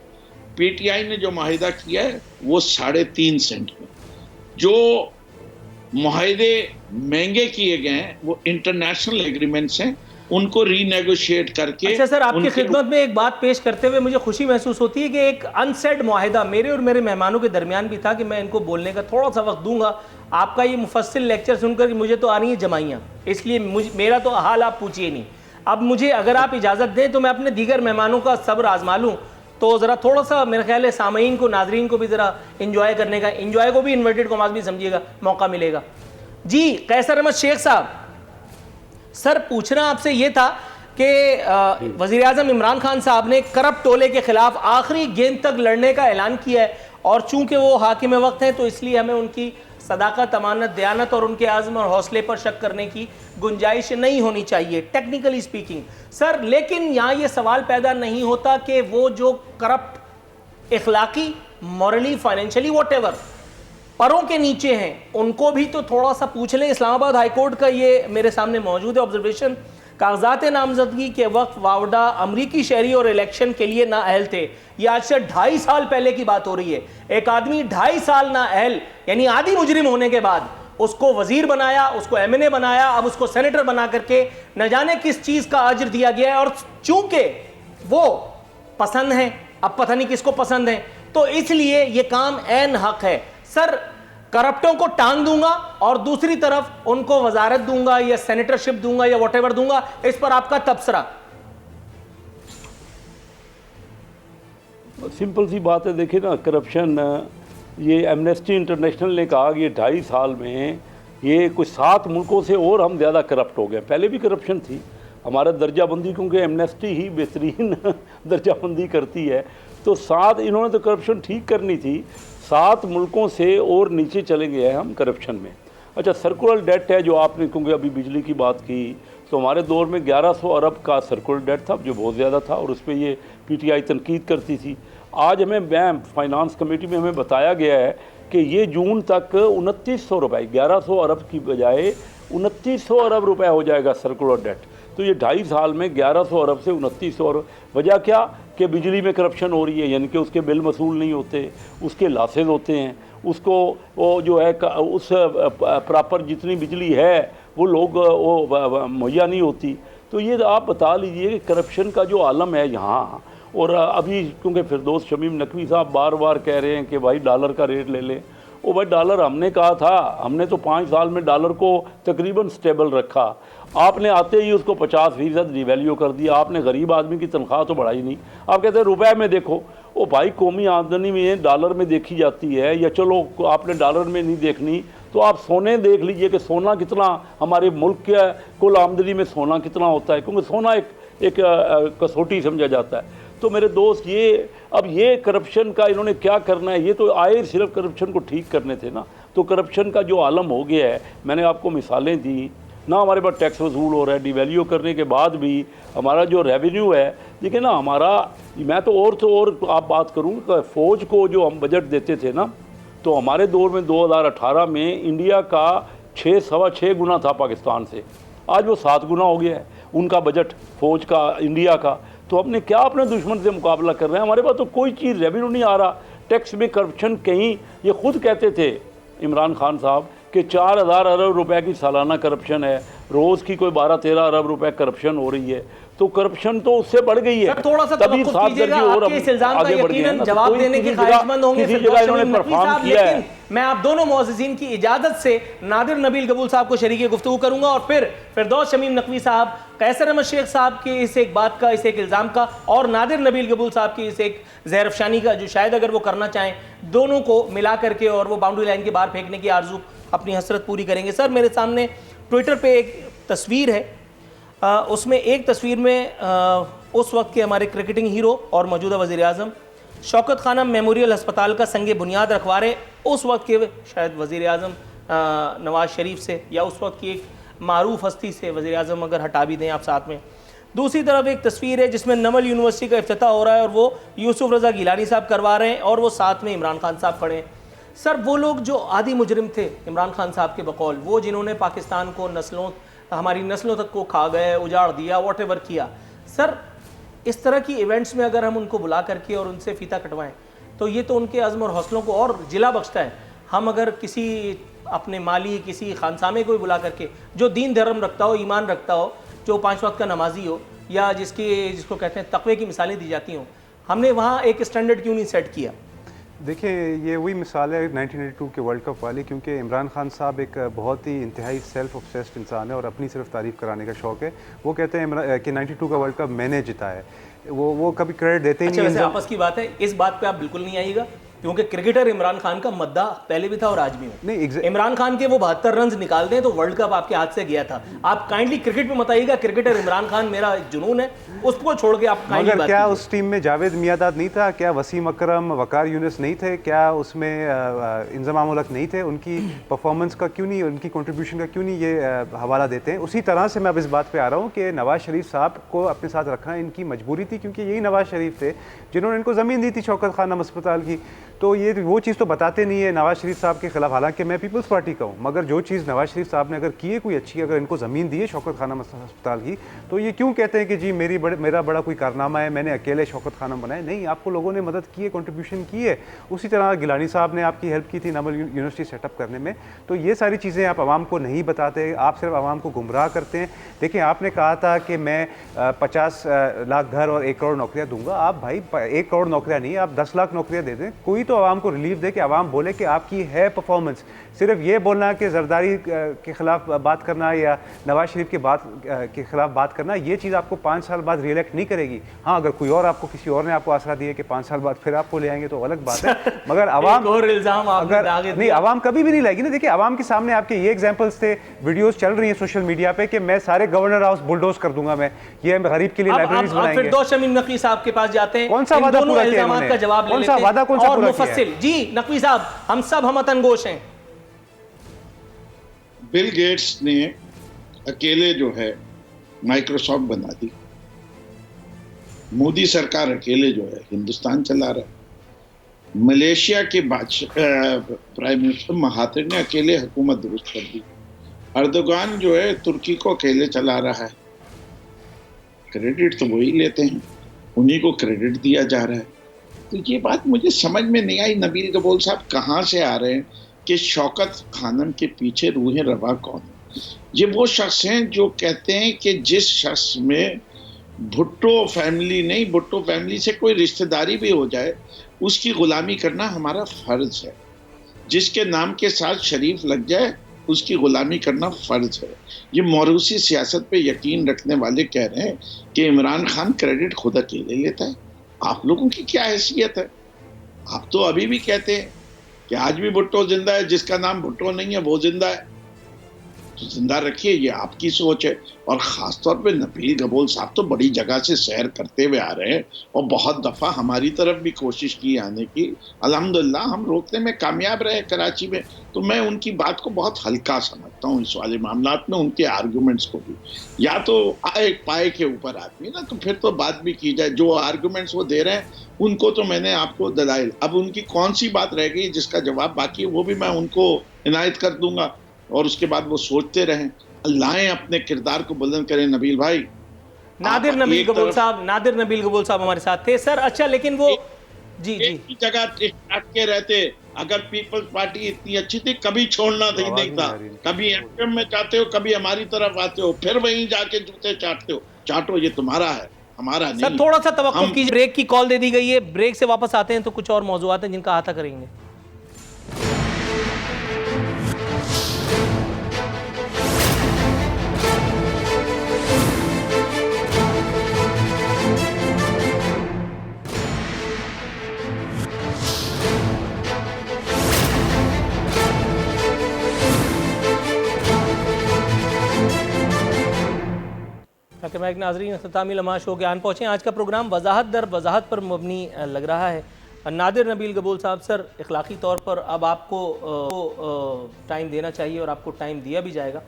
पीटीआई ने जो मुआहिदा किया है वो 3.5 सेंट में। जो मुआहिदे महंगे किए गए हैं वो इंटरनेशनल एग्रीमेंट्स हैं, उनको रीनेगोशिएट करके। अच्छा सर, आपकी खिदमत में एक बात पेश करते हुए मुझे खुशी महसूस होती है कि एक अनसेड मुआहिदा मेरे और मेरे मेहमानों के दरमियान भी था कि मैं इनको बोलने का थोड़ा सा वक्त दूंगा। आपका ये मुफस्सिल लेक्चर सुनकर कि मुझे तो आ रही है जमाइयाँ, इसलिए मेरा तो हाल आप पूछिए नहीं। अब मुझे अगर आप इजाज़त दें तो मैं अपने दीगर मेहमानों का सब्र आजमा लूँ, तो ज़रा थोड़ा सा मेरे ख्याल है सामईन को, नाजरीन को भी ज़रा इंजॉय करने का, इंजॉय को भी इन्वर्टेड कॉमास भी समझिएगा, मौका मिलेगा। जी कैसर अहमद शेख साहब, सर पूछना आपसे ये था कि वज़ीर आज़म इमरान खान साहब ने करप्ट टोले के खिलाफ आखिरी गेंद तक लड़ने का ऐलान किया है, और चूंकि वो हाकिम वक्त हैं तो इसलिए हमें उनकी सदाकत, अमानत, दयानत और उनके आज़म और हौसले पर शक करने की गुंजाइश नहीं होनी चाहिए टेक्निकली स्पीकिंग। सर लेकिन यहाँ ये सवाल पैदा नहीं होता कि वो जो करप्ट इखलाकी, मॉरली, फाइनेंशियली, वॉटेवर परों के नीचे हैं, उनको भी तो थोड़ा सा पूछ लें। इस्लामाबाद हाई कोर्ट का ये मेरे सामने मौजूद है ऑब्जर्वेशन, कागजात नामजदगी के वक्त वावडा अमरीकी शहरी और इलेक्शन के लिए नाअहल थे। ये आज से 2.5 साल पहले की बात हो रही है। एक आदमी 2.5 साल नाअहल यानी आधी मुजरिम होने के बाद उसको वजीर बनाया, उसको एमएनए बनाया, अब उसको सेनेटर बना करके न जाने किस चीज़ का अज्र दिया गया है। और चूंकि वो पसंद है, अब पता नहीं किसको पसंद है, तो इसलिए ये काम ऐन हक है। सर करप्टों को टांग दूंगा और दूसरी तरफ उनको वजारत दूंगा या सेनेटरशिप दूंगा या व्हाटएवर दूंगा, इस पर आपका तबसरा। सिंपल सी बात है, देखिए ना, करप्शन, ये एमनेस्टी इंटरनेशनल ने कहा कि ये 2.5 साल में ये कुछ 7 मुल्कों से और हम ज़्यादा करप्ट हो गए। पहले भी करप्शन थी, हमारा दर्जाबंदी, क्योंकि एमनेस्टी ही बेहतरीन दर्जाबंदी करती है, तो 7 इन्होंने तो करप्शन ठीक करनी थी, 7 मुल्कों से और नीचे चले गए हैं हम करप्शन में। अच्छा, सर्कुलर डेट है जो आपने, क्योंकि अभी बिजली की बात की, तो हमारे दौर में 1100 अरब का सर्कुलर डेट था जो बहुत ज़्यादा था, और उस पर ये पीटीआई तनकीद करती थी। आज हमें फाइनेंस कमेटी में हमें बताया गया है कि ये जून तक 2900 रुपये, 1100 अरब की बजाय 2900 अरब रुपए हो जाएगा सर्कुलर डेट। तो ये 2.5 साल में 1100 अरब से 2900 अरब। वजह क्या कि बिजली में करप्शन हो रही है, यानी कि उसके बिल वसूल नहीं होते, उसके लासेज होते हैं, उसको वो जो है उस प्रॉपर जितनी बिजली है वो लोग वो मुहैया नहीं होती। तो ये आप बता लीजिए कि करप्शन का जो आलम है यहाँ। और अभी क्योंकि फिरदौस शमीम नकवी साहब बार बार कह रहे हैं कि भाई डॉलर का रेट ले लें, ओ भाई डॉलर हमने कहा था, हमने तो 5 साल में डॉलर को तकरीबन स्टेबल रखा, आपने आते ही उसको 50% डिवैल्यू कर दिया। आपने गरीब आदमी की तनख्वाह तो बढ़ाई नहीं, आप कहते हैं रुपए में देखो। ओ भाई, कौमी आमदनी में डॉलर में देखी जाती है, या चलो आपने डॉलर में नहीं देखनी तो आप सोने देख लीजिए कि सोना कितना हमारे मुल्क के कुल आमदनी में सोना कितना होता है, क्योंकि सोना एक कसौटी समझा जाता है। तो मेरे दोस्त, ये अब ये करप्शन का इन्होंने क्या करना है, ये तो आए सिर्फ करप्शन को ठीक करने थे ना। तो करप्शन का जो आलम हो गया है, मैंने आपको मिसालें दी ना, हमारे पास टैक्स वसूल हो रहा है, डिवैल्यू करने के बाद भी हमारा जो रेवेन्यू है, देखिए ना हमारा, मैं तो और आप बात करूँ, फ़ौज को जो हम बजट देते थे ना, तो हमारे दौर में 2018 में इंडिया का 6-6.25 गुना था पाकिस्तान से, आज वो 7 गुना हो गया है उनका बजट फ़ौज का, इंडिया का। तो अपने क्या अपने दुश्मन से मुकाबला कर रहे हैं? हमारे पास तो कोई चीज़ रेवेन्यू नहीं आ रहा। टैक्स में करप्शन, कहीं ये खुद कहते थे इमरान खान साहब कि 4000 अरब रुपए की सालाना करप्शन है, रोज़ की कोई 12-13 अरब रुपए करप्शन हो रही है। तो करप्शन तो उससे बढ़ गई है। थोड़ा सा तभी 7 दर्जे और आगे बढ़ गए हैं। जवाब देने के ख्वाहिशमंद होंगे किसी जगह इन्होंने परफॉर्म किया है। मैं आप दोनों मुअज़्ज़िज़ीन की इजाज़त से नादिर नबील कबूल साहब को शरीक गुफ्तगू करूंगा, और फिर फिरदौस शमीम नकवी साहब, कैसर अहमद शेख साहब की इस एक बात का, इस एक इल्ज़ाम का, और नादिर नबील कबूल साहब की इस एक ज़हर अफ़शानी का, जो शायद अगर वो करना चाहें, दोनों को मिला करके और वो बाउंड्री लाइन के बाहर फेंकने की आरज़ू, अपनी हसरत पूरी करेंगे। सर मेरे सामने ट्विटर पे एक तस्वीर है, उसमें एक तस्वीर में उस वक्त के हमारे क्रिकेटिंग हीरो और मौजूदा वज़ीर आज़म शौकत खानम मेमोरियल अस्पताल का संगे बुनियाद रखवा रहे, उस वक्त के शायद वज़ीर आज़म नवाज़ शरीफ से, या उस वक्त की एक मारूफ हस्ती से, वज़ीर आज़म अगर हटा भी दें आप साथ में, दूसरी तरफ एक तस्वीर है जिसमें नमल यूनिवर्सिटी का इफ्तिताह हो रहा है और वो यूसुफ रज़ा गिलानी साहब करवा रहे हैं और वो साथ में इमरान खान साहब खड़े हैं। सर वो लोग जो आदि मुजरिम थे इमरान खान साहब के बकौल, वो जिन्होंने पाकिस्तान को हमारी नस्लों तक को खा गए, उजाड़ दिया, वॉटेवर किया, सर इस तरह की इवेंट्स में अगर हम उनको बुला करके और उनसे फीता कटवाएं तो ये तो उनके अज़्म और हौसलों को और जिला बख्शता है। हम अगर किसी अपने माली किसी खानसामे को भी बुला करके जो दीन धर्म रखता हो, ईमान रखता हो, जो 5 वक्त का नमाजी हो या जिसको कहते हैं तक़वे की मिसालें दी जाती हों, हमने वहाँ एक स्टैंडर्ड क्यों नहीं सेट किया? देखिए, ये वही मिसाल है 1982 के वर्ल्ड कप वाली, क्योंकि इमरान खान साहब एक बहुत ही इंतहाई सेल्फ ऑब्सेस्ड इंसान है और अपनी सिर्फ तारीफ़ कराने का शौक़ है। वो कहते हैं कि 92 का वर्ल्ड कप मैंने जिताया है, वो कभी क्रेडिट देते ही नहीं। वैसे आपस की बात है, इस बात पे आप बिल्कुल नहीं आइएगा क्योंकि क्रिकेटर इमरान खान का मद्दा पहले भी था और आज भी है। नहीं, इमरान खान के वो 72 रन निकाल दें तो वर्ल्ड कप आपके हाथ से गया था। आप काइंडली क्रिकेट पे मत आइएगा, क्रिकेटर इमरान खान मेरा जुनून है, उसको छोड़ के आप काइंडली बात क्या उस टीम में जावेद मियादाद नहीं था? क्या वसीम अकरम, वकार यूनिस नहीं थे? क्या उसमें इंजमाम उल हक नहीं थे? उनकी परफॉर्मेंस का क्यों नहीं, उनकी कंट्रीब्यूशन का क्यों नहीं ये हवाला देते हैं? उसी तरह से मैं अब इस बात पे आ रहा हूँ कि नवाज शरीफ साहब को अपने साथ रखना इनकी मजबूरी थी, क्योंकि यही नवाज शरीफ थे जिन्होंने इनको ज़मीन दी थी शौकत खानम अस्पताल की। तो ये वो चीज़ तो बताते नहीं है नवाज शरीफ साहब के खिलाफ, हालांकि मैं पीपल्स पार्टी का हूँ, मगर जो चीज़ नवाज शरीफ साहब ने अगर की है कोई अच्छी, अगर इनको ज़मीन दी है शौकत खानम अस्पताल की, तो ये क्यों कहते हैं कि जी मेरा बड़ा कोई कारनामा है, मैंने अकेले शौकत खानम बनाए? नहीं, आपको लोगों ने मदद की है, कंट्रीब्यूशन की है। उसी तरह गिलानी साहब ने आपकी हेल्प की थी नमल यूनिवर्सिटी सेटअप करने में। तो ये सारी चीज़ें आप आवाम को नहीं बताते, आप सिर्फ आवाम को गुमराह करते हैं। देखिए, आपने कहा था कि मैं 50 लाख घर और 1 करोड़ नौकरियाँ दूंगा। आप भाई 1 करोड़ नौकरियाँ नहीं, आप 10 लाख नौकरियाँ दे दें, कोई तो आवाम को रिलीफ दे कि आवाम बोले कि आपकी है परफॉर्मेंस। सिर्फ ये बोलना कि जरदारी के खिलाफ बात करना या नवाज शरीफ के खिलाफ बात करना, ये चीज़ आपको 5 साल बाद रिएलेक्ट नहीं करेगी। हाँ, अगर कोई और आपको किसी और ने आपको आसरा दिया कि 5 साल बाद फिर आपको ले आएंगे तो अलग बात है, मगर आवाम और इल्जाम अगर नहीं, आवाम कभी भी नहीं लाएगी ना। देखिए, आवाम के सामने आपके ये एग्जांपल्स थे, वीडियोस चल रही हैं सोशल मीडिया पे कि मैं सारे गवर्नर हाउस बुलडोज कर दूंगा, मैं ये गरीब के लिए लाइब्रेरीज बनाएंगे। फिर दो शमीम नकवी साहब के पास जाते हैं, कौन सा वादा पूरा किया इन्होंने? का जवाब कौन सा वादा, कौन सा और पूरा मुफस्सिल जी नकवी साहब, हम सब हमतन गोश हैं। बिल गेट्स ने अकेले जो है माइक्रोसॉफ्ट बना दी, मोदी सरकार अकेले जो है हिंदुस्तान चला रहा है, मलेशिया के प्राइम मिनिस्टर महातिर ने अकेले हुकूमत दुरुस्त कर दी, अर्दोगान जो है तुर्की को अकेले चला रहा है। क्रेडिट तो वही लेते हैं, उन्हीं को क्रेडिट दिया जा रहा है। तो ये बात मुझे समझ में नहीं आई, नबील गबोल साहब कहाँ से आ रहे हैं कि शौकत खानम के पीछे रूह रवा कौन है? ये वो शख्स हैं जो कहते हैं कि जिस शख्स में भुट्टो फैमिली नहीं, भुट्टो फैमिली से कोई रिश्तेदारी भी हो जाए, उसकी गुलामी करना हमारा फर्ज है। जिसके नाम के साथ शरीफ लग जाए उसकी गुलामी करना फर्ज है। ये मौरूसी सियासत पे यकीन रखने वाले कह रहे हैं कि इमरान खान क्रेडिट खुद अकेले लेता है। आप लोगों की क्या हैसियत है? आप तो अभी भी कहते हैं कि आज भी भुट्टो जिंदा है, जिसका नाम भुट्टो नहीं है वो जिंदा है। तो जिंदा रखिए, ये आपकी सोच है। और ख़ासतौर पे नबील गबोल साहब तो बड़ी जगह से सैर करते हुए आ रहे हैं और बहुत दफ़ा हमारी तरफ भी कोशिश की आने की, अल्हम्दुलिल्लाह हम रोकने में कामयाब रहे कराची में। तो मैं उनकी बात को बहुत हल्का समझता हूँ इस वाले मामलात में, उनके आर्गूमेंट्स को भी। या तो आए पाए के ऊपर आदमी ना, तो फिर तो बात भी की जाए। जो आर्गूमेंट्स वो दे रहे हैं उनको तो मैंने आपको दलाइल, अब उनकी कौन सी बात रह गई जिसका जवाब बाकी है वो भी मैं उनको इनायत कर दूंगा और उसके बाद वो सोचते रहें। अल्लाह अपने किरदार को बुलंद करें। नबील भाई, नादिर नबील गबोल साहब हमारे साथ थे सर। अच्छा, लेकिन वो जी एक ही जगह अटके रहते। अगर पीपल्स पार्टी इतनी अच्छी थी, कभी छोड़ना नहीं था। कभी एमपीएम में चाहते हो, कभी हमारी तरफ आते हो, फिर वहीं जाके जूते चाटते हो। चाटो, ये तुम्हारा है, हमारा नहीं। सर थोड़ा सा तवक्कुफ कीजिए, ब्रेक की कॉल दे दी गई है, ब्रेक से वापस आते हैं तो कुछ और मौजूआत हैं जिनका अहाता करेंगे। मैं नाज़रीन अख्तामी लम्हा शो के आन पहुँचे। आज का प्रोग्राम वजाहत दर वजाहत पर मबनी लग रहा है। नादिर नबील गबोल साहब, सर इखलाकी तौर पर अब आपको टाइम देना चाहिए और आपको टाइम दिया भी जाएगा।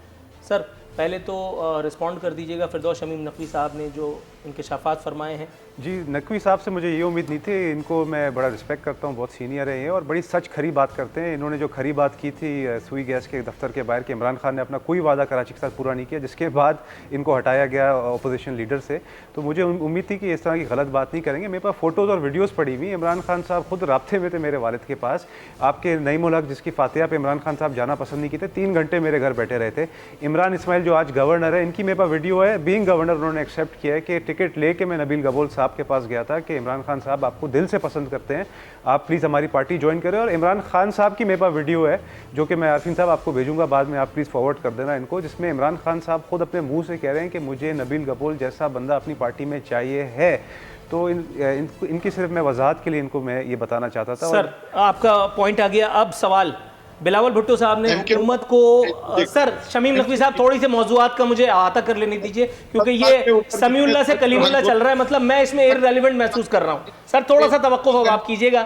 सर पहले तो रिस्पॉन्ड कर दीजिएगा फिरदौस शमीम नकवी साहब ने जो इंकशाफात फरमाए हैं। जी, नकवी साहब से मुझे ये उम्मीद नहीं थी। इनको मैं बड़ा रिस्पेक्ट करता हूँ, बहुत सीनियर है ये और बड़ी सच खरी बात करते हैं। इन्होंने जो खरी बात की थी सुई गैस के दफ्तर के बाहर कि इमरान खान ने अपना कोई वादा कराची के साथ पूरा नहीं किया, जिसके बाद इनको हटाया गया अपोजिशन लीडर से। तो मुझे उम्मीद थी कि इस तरह की गलत बात नहीं करेंगे। मेरे पास फ़ोटोज़ और वीडियोज़ पड़ी हुई। इमरान खान साहब खुद राब्ते में थे मेरे वालिद के पास। आपके नई मुल्क जिसकी फातिहा पे इमरान खान साहब जाना पसंद नहीं किए थे, 3 घंटे मेरे घर बैठे रहे थे। इमरान इस्माइल जो आज गवर्नर है, इनकी मेरे पास वीडियो है। बीइंग गवर्नर उन्होंने एक्सेप्ट किया है कि टिकट लेके मैं नबील गबोल साहब के पास गया था कि इमरान खान साहब आपको दिल से पसंद करते हैं, आप प्लीज़ हमारी पार्टी ज्वाइन करें। और इमरान खान साहब की मेरे पास वीडियो है जो कि मैं आरफीन साहब आपको भेजूंगा बाद में, आप प्लीज़ फॉरवर्ड कर देना इनको, जिसमें इमरान खान साहब खुद अपने मुंह से कह रहे हैं कि मुझे नबील गबोल जैसा बंदा अपनी पार्टी में चाहिए है। तो इनकी सिर्फ मैं वजाहत के लिए इनको मैं ये बताना चाहता था। सर आपका पॉइंट आ गया। अब सवाल बिलावल भुट्टो साहब ने हुकूमत को सर शमीम नकवी साहब थोड़ी से मौजूआत का मुझे अहाता कर लेने दीजिए, क्योंकि ये समीउल्लाह से कलीमुल्लाह चल रहा है, मतलब मैं इसमें इररिलेवेंट महसूस कर रहा हूँ। सर थोड़ा सा तवक्कुफ अब आप कीजिएगा।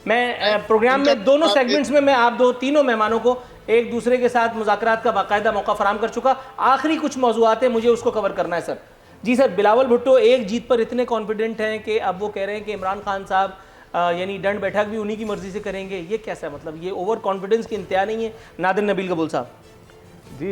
मैं प्रोग्राम में दोनों सेगमेंट्स में मैं आप तीनों मेहमानों को एक दूसरे के साथ मुज़ाकरात का बाकायदा मौका फराहम कर चुका। आखिरी कुछ मौजूआत है, मुझे उसको कवर करना है सर। जी सर, बिलावल भुट्टो एक जीत पर इतने कॉन्फिडेंट हैं कि अब वो कह रहे हैं कि इमरान खान साहब यानी दंड बैठक भी उन्हीं की मर्जी से करेंगे। ये कैसा है, मतलब ये ओवर कॉन्फिडेंस की इंतहा नहीं है? नादिर नबील गबोल साहब। जी,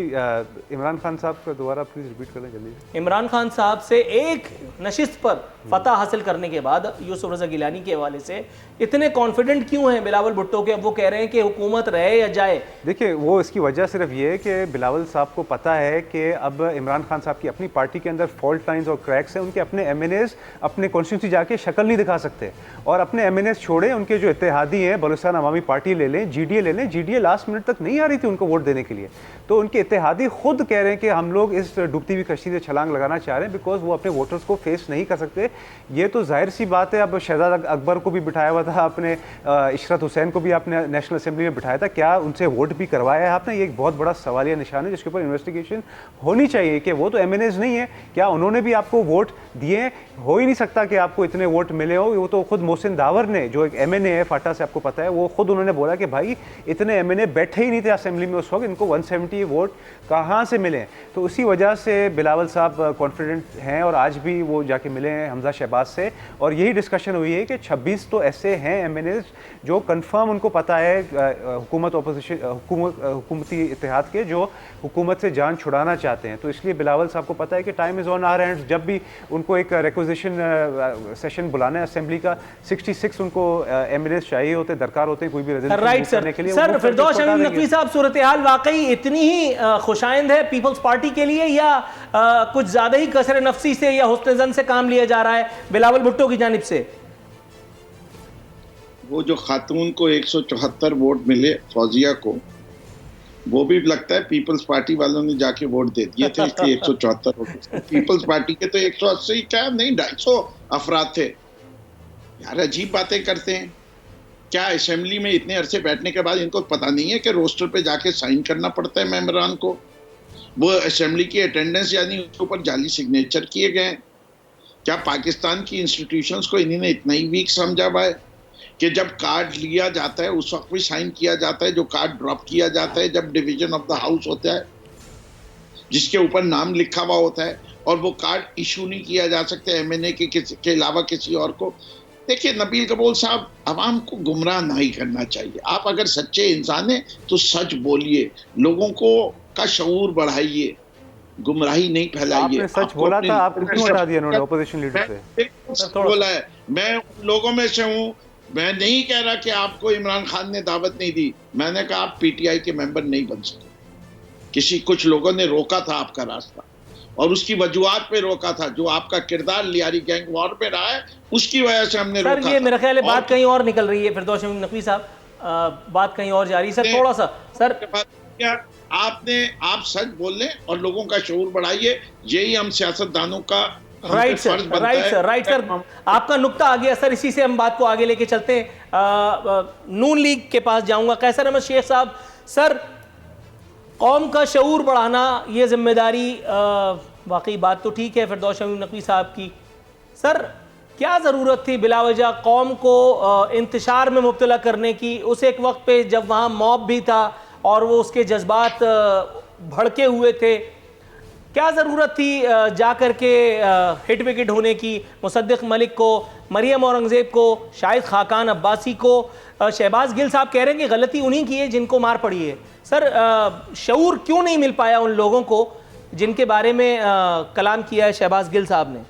इमरान खान साहब को दोबारा प्लीज़ रिपीट करें जल्दी। इमरान खान साहब से एक नशिस्त पर फतह हासिल करने के बाद यूसुफ रज़ा गिलानी के हवाले से इतने कॉन्फिडेंट क्यों हैं बिलावल भुट्टो के? अब वो कह रहे हैं कि हुकूमत रहे या जाए। देखिए, वो इसकी वजह सिर्फ ये है कि बिलावल साहब को पता है कि अब इमरान खान साहब की अपनी पार्टी के अंदर फॉल्ट लाइंस और क्रैक्स हैं। उनके अपने एमएनएज़ अपने कॉन्स्टिट्यूंसी जाके शक्ल नहीं दिखा सकते, और अपने एमएनएज़ छोड़े, उनके जो इत्तेहादी हैं, बलूचिस्तान अवामी पार्टी ले लें, जीडीए ले लें, जीडीए लास्ट मिनट तक नहीं आ रही थी उनको वोट देने के लिए। तो उनके इत्तेहादी खुद कह रहे हैं कि हम लोग इस डूबती हुई कश्ती से छलांग लगाना चाह रहे हैं, बिकॉज वो अपने वोटर्स को फेस नहीं कर सकते। ये तो जाहिर सी बात है। अब शहजाद अकबर को भी बिठाया हुआ था आपने, इशरत हुसैन को भी आपने नेशनल असेंबली में बिठाया था, क्या उनसे वोट भी करवाया है आपने? ये एक बहुत बड़ा सवालिया निशान है जिसके ऊपर इन्वेस्टिगेशन होनी चाहिए कि वो तो एमएनएज़ नहीं है, क्या उन्होंने भी आपको वोट दिए? हो ही नहीं सकता कि आपको इतने वोट मिले हो। वो तो खुद मोहसिन दावर ने, जो एक एमएनए है फाटा से, आपको पता है, वो खुद उन्होंने बोला कि भाई इतने एमएनए बैठे ही नहीं थे असेंबली में उस वक्त, इनको 170 वोट कहाँ से मिले? तो उसी वजह से बिलावल साहब कॉन्फिडेंट हैं और आज भी वो जाके मिले हैं हमजा शहबाज से, और यही डिस्कशन हुई है कि 26 तो ऐसे हैं एमएनएज़ जो कंफर्म उनको पता है हुकूमती इत्तेहाद के, जो हुकूमत से जान छुड़ाना चाहते हैं। तो इसलिए बिलावल साहब को पता है कि time is on our hands. जब भी उनको एक रिक्विजिशन सेशन बुलाना है असेंबली का, 66 उनको एमएनएज़ चाहिए होते, दरकार होते हैं कोई भी राइट सर। सर फिरदौस शमीम नकवी साहब, सूरत हाल वाकई इतनी ही खुशाइंद है पीपल्स पार्टी के लिए, या कुछ ज़्यादा ही कसर नफसी से या हुस्न ज़न से काम लिया जा रहा है बिलावल भुट्टो की जानिब से? वो जो खातून को 174 वोट मिले फौजिया को, वो भी लगता है पीपल्स पार्टी वालों ने जाके वोट दे दिए थे, इसलिए 174 वोट। पीपल्स पार्टी के तो 180 क्या नहीं 250 अफराद थे। यार अजीब बातें करते हैं। क्या असेंबली में इतने अरसे बैठने के बाद इनको पता नहीं है कि रोस्टर पे जाके साइन करना पड़ता है मेंबरान को? वो असेंबली की अटेंडेंस यानी उसके ऊपर जाली सिग्नेचर किए गए। क्या पाकिस्तान की इंस्टीट्यूशंस को इन्होंने इतना ही वीक समझा हुआ है कि जब कार्ड लिया जाता है उस वक्त भी साइन किया जाता है, जो कार्ड ड्रॉप किया जाता है जब डिवीजन ऑफ द हाउस होता है, जिसके ऊपर नाम लिखा हुआ होता है, और वो कार्ड इशू नहीं किया जा सकता एमएनए के अलावा किसी और को? देखिए नबील गबोल साहब, आवाम को गुमराह नहीं करना चाहिए। आप अगर सच्चे इंसान हैं तो सच बोलिए, लोगों को का शऊर बढ़ाइए, गुमराही नहीं फैलाइए। आपने सच बोला था, आपको क्यों हटा दिया उन्होंने अपोजिशन लीडर से? बोला है, मैं उन लोगों में से हूँ। मैं नहीं कह रहा कि आपको इमरान खान ने दावत नहीं दी, मैंने कहा आप पीटीआई के मेंबर नहीं बन सके। कुछ लोगों ने रोका था आपका रास्ता, और उसकी वजूहात पे रोका था, जो आपका किरदार लियारी गैंग वॉर पे रहा है उसकी वजह से हमने रोका। सर ये मेरा ख्याल है बात कहीं और निकल रही है फिरदौस शमीम नकवी साहब, बात कहीं और जा रही है सर। थोड़ा सा सर आप सच बोल लें और लोगों का शऊर बढ़ाइए, यही हम सियासतदानों का राइट सर। राइट सर, आपका नुक्ता आ गया सर। इसी से हम बात को आगे लेके चलते हैं। नून लीग के पास जाऊंगा, कैसर अहमद शेख साहब। सर कौम का शऊर बढ़ाना ये जिम्मेदारी, वाकई बात तो ठीक है फिरदौस शमीम नकवी साहब की। सर क्या ज़रूरत थी बिलावजह कौम को इंतशार में मुब्तला करने की, उस एक वक्त पे जब वहाँ मॉब भी था और वो उसके जज्बात भड़के हुए थे? क्या ज़रूरत थी जा कर के हिट विकेट होने की? मुसद्दिक मलिक को, मरियम औरंगज़ेब को, शाहिद खाकान अब्बासी को, शहबाज गिल साहब कह रहे हैं कि गलती उन्हीं की है जिनको मार पड़ी है। सर शऊर क्यों नहीं मिल पाया उन लोगों को जिनके बारे में कलाम किया है शहबाज गिल साहब ने?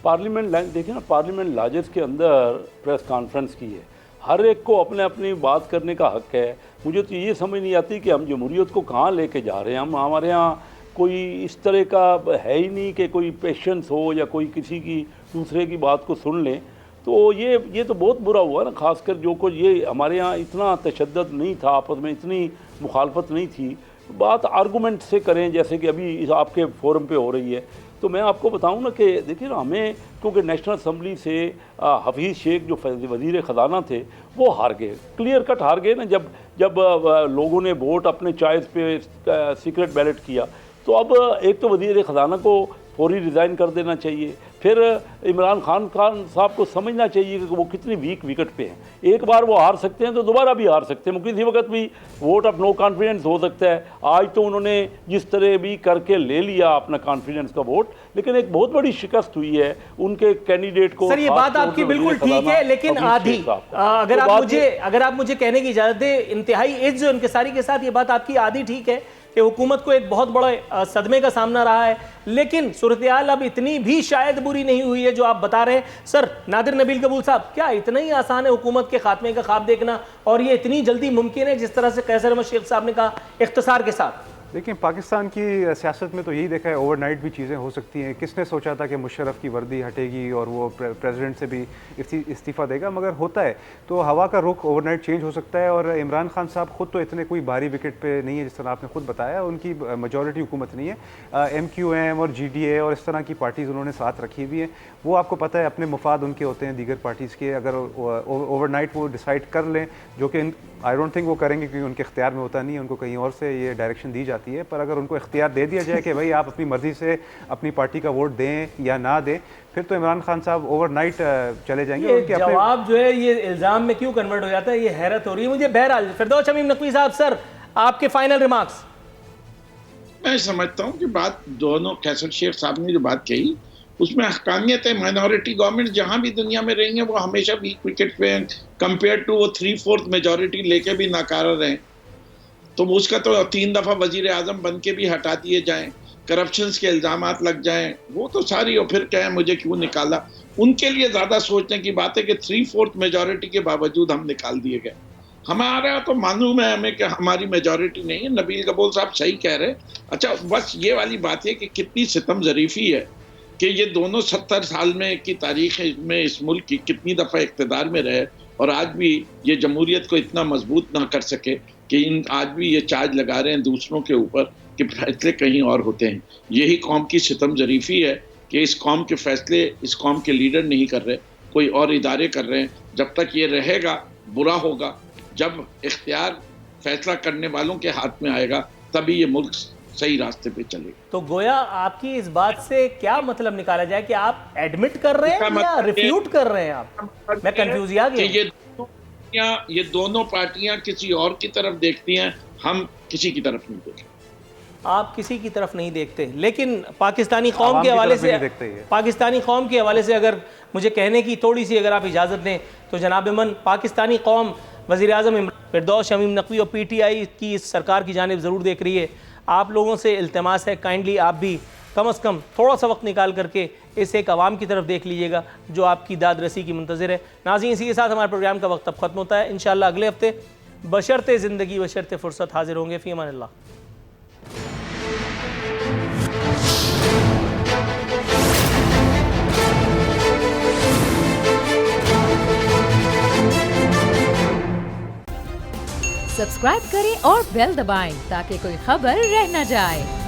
पार्लियामेंट देखिए ना, पार्लियामेंट लाजर्स के अंदर प्रेस कॉन्फ्रेंस की है, हर एक को अपने अपनी बात करने का हक है। मुझे तो ये समझ नहीं आती कि हम जमहूरियत को कहाँ लेके जा रहे हैं। हमारे यहाँ कोई इस तरह का है ही नहीं कि कोई पेशेंस हो या कोई किसी की दूसरे की बात को सुन लें। तो ये तो बहुत बुरा हुआ ना, खासकर जो कुछ ये हमारे यहाँ इतना तशद्दुद नहीं था, आपस में इतनी मुखालफत नहीं थी। बात आर्गूमेंट से करें जैसे कि अभी इस आपके फोरम पे हो रही है। तो मैं आपको बताऊं ना कि देखिए ना, हमें क्योंकि नेशनल असम्बली से हफीज़ शेख जो वज़ीर ख़जाना थे वो हार गए, क्लियर कट हार गए ना। जब लोगों ने वोट अपने चॉइस पे सीक्रेट बैलेट किया, तो अब एक तो वज़ीर ख़जाना को फौरी रिज़ाइन कर देना चाहिए। फिर इमरान खान साहब को समझना चाहिए कि वो कितनी वीक विकेट पे हैं। एक बार वो हार सकते हैं तो दोबारा भी हार सकते हैं, किसी वक्त भी वोट ऑफ नो कॉन्फिडेंस हो सकता है। आज तो उन्होंने जिस तरह भी करके ले लिया अपना कॉन्फिडेंस का वोट, लेकिन एक बहुत बड़ी शिकस्त हुई है उनके कैंडिडेट को। सर ये बात आपकी बिल्कुल ठीक है, लेकिन आधी अगर आप मुझे कहने की इजाजत दे, इंतहाई इज्ज और इंकिसारी के साथ ये बात आपकी आधी ठीक है कि हुकूमत को एक बहुत बड़ा सदमे का सामना रहा है, लेकिन सूरत-ए-हाल अब इतनी भी शायद बुरी नहीं हुई है जो आप बता रहे हैं। सर नादिर नबील कबूल साहब, क्या इतना ही आसान है हुकूमत के खात्मे का ख्वाब देखना, और ये इतनी जल्दी मुमकिन है जिस तरह से कैसर अहमद शेख साहब ने कहा इख्तिसार के साथ? देखिए, पाकिस्तान की सियासत में तो यही देखा है, ओवरनाइट भी चीज़ें हो सकती हैं। किसने सोचा था कि मुशर्रफ की वर्दी हटेगी और वो प्रेसिडेंट से भी इस्तीफ़ा देगा, मगर होता है। तो हवा का रुख ओवरनाइट चेंज हो सकता है। और इमरान खान साहब खुद तो इतने कोई भारी विकेट पे नहीं है, जिस तरह आपने खुद बताया, उनकी मेजॉरिटी हुकूमत नहीं है। MQM और GDA और इस तरह की पार्टीज़ उन्होंने साथ रखी हुई हैं। वो आपको पता है अपने मफाद उनके होते हैं दीगर पार्टीज़ के। अगर ओवरनाइट वो डिसाइड कर लें, जो कि आई डोंट थिंक वो करेंगे क्योंकि उनके इख्तियार में होता नहीं है, उनको कहीं और से ये डायरेक्शन दी जाती है। पर अगर उनको इख्तियार दे दिया जाए कि भाई आप अपनी मर्ज़ी से अपनी पार्टी का वोट दें या ना दें, फिर तो इमरान खान साहब ओवरनाइट चले जाएंगे। ये जवाब जो है ये इल्ज़ाम में क्यों कन्वर्ट हो जाता है, ये हैरत हो रही है मुझे। बहरहाल फिरदौस शमीम नकवी साहब, सर आपके फाइनल रिमार्क्स। मैं समझता हूँ कि बात दोनों, कैसर शेख साहब ने जो बात कही उसमें हकानियत है। माइनॉरिटी गवर्नमेंट जहाँ भी दुनिया में रही है वो हमेशा वीक विकेट पे कंपेयर टू वो 3/4 मेजॉरिटी लेके भी नाकारा रहे। तो उसका तो 3 दफ़ा वजीर आजम बन के भी हटा दिए जाएं, करप्शन के इल्ज़ामात लग जाएं, वो तो सारी, और फिर कहें मुझे क्यों निकाला। उनके लिए ज़्यादा सोचने की बात है कि 3/4 मेजॉरिटी के बावजूद हम निकाल दिए गए। हमारा तो मालूम है हमें कि हमारी मेजॉरिटी नहीं है। नबील कबूल साहब सही कह रहे। अच्छा, बस ये वाली बात है कि कितनी सितम ज़रीफ़ी है कि ये दोनों 70 साल में की तारीख में इस मुल्क की कितनी दफ़ा इक़्तिदार में रहे और आज भी ये जमहूरियत को इतना मजबूत ना कर सके कि आज भी ये चार्ज लगा रहे हैं दूसरों के ऊपर कि फैसले कहीं और होते हैं। यही कौम की सितम ज़रीफ़ी है कि इस कौम के फैसले इस कौम के लीडर नहीं कर रहे, कोई और इदारे कर रहे हैं। जब तक ये रहेगा बुरा होगा। जब इख्तियार फैसला करने वालों के हाथ में आएगा तभी ये मुल्क सही रास्ते पे चलेगा। तो गोया आपकी इस बात से क्या मतलब निकाला जाए कि आप एडमिट कर रहे हैं या रिफ्यूट कर रहे हैं? आप, मैं कंफ्यूज आ गया। ये दोनों पार्टियां किसी और की तरफ देखती हैं, हम किसी की तरफ नहीं देखते। आप किसी की तरफ नहीं देखते, लेकिन पाकिस्तानी कौम के हवाले से, पाकिस्तानी कौम के हवाले से अगर मुझे कहने की थोड़ी सी अगर आप इजाज़त दें तो जनाब मन, पाकिस्तानी कौम वज़ीर आज़म फिरदौस शमीम नकवी और PTI की इस सरकार की जानिब ज़रूर देख रही है। आप लोगों से इल्तिमास है, काइंडली आप भी कम से कम थोड़ा सा वक्त निकाल करके इस एक आवाम की तरफ देख लीजिएगा जो आपकी दाद रसी की मुंतज़िर है। नाज़रीन, इसी के साथ हमारे प्रोग्राम का वक्त अब ख़त्म होता है। इंशाअल्लाह अगले हफ्ते बशर्ते ज़िंदगी बशर्ते फ़ुर्सत हाजिर होंगे। फ़ी अमानिल्लाह। सब्सक्राइब करें और बेल दबाएं ताकि कोई खबर रह न जाए।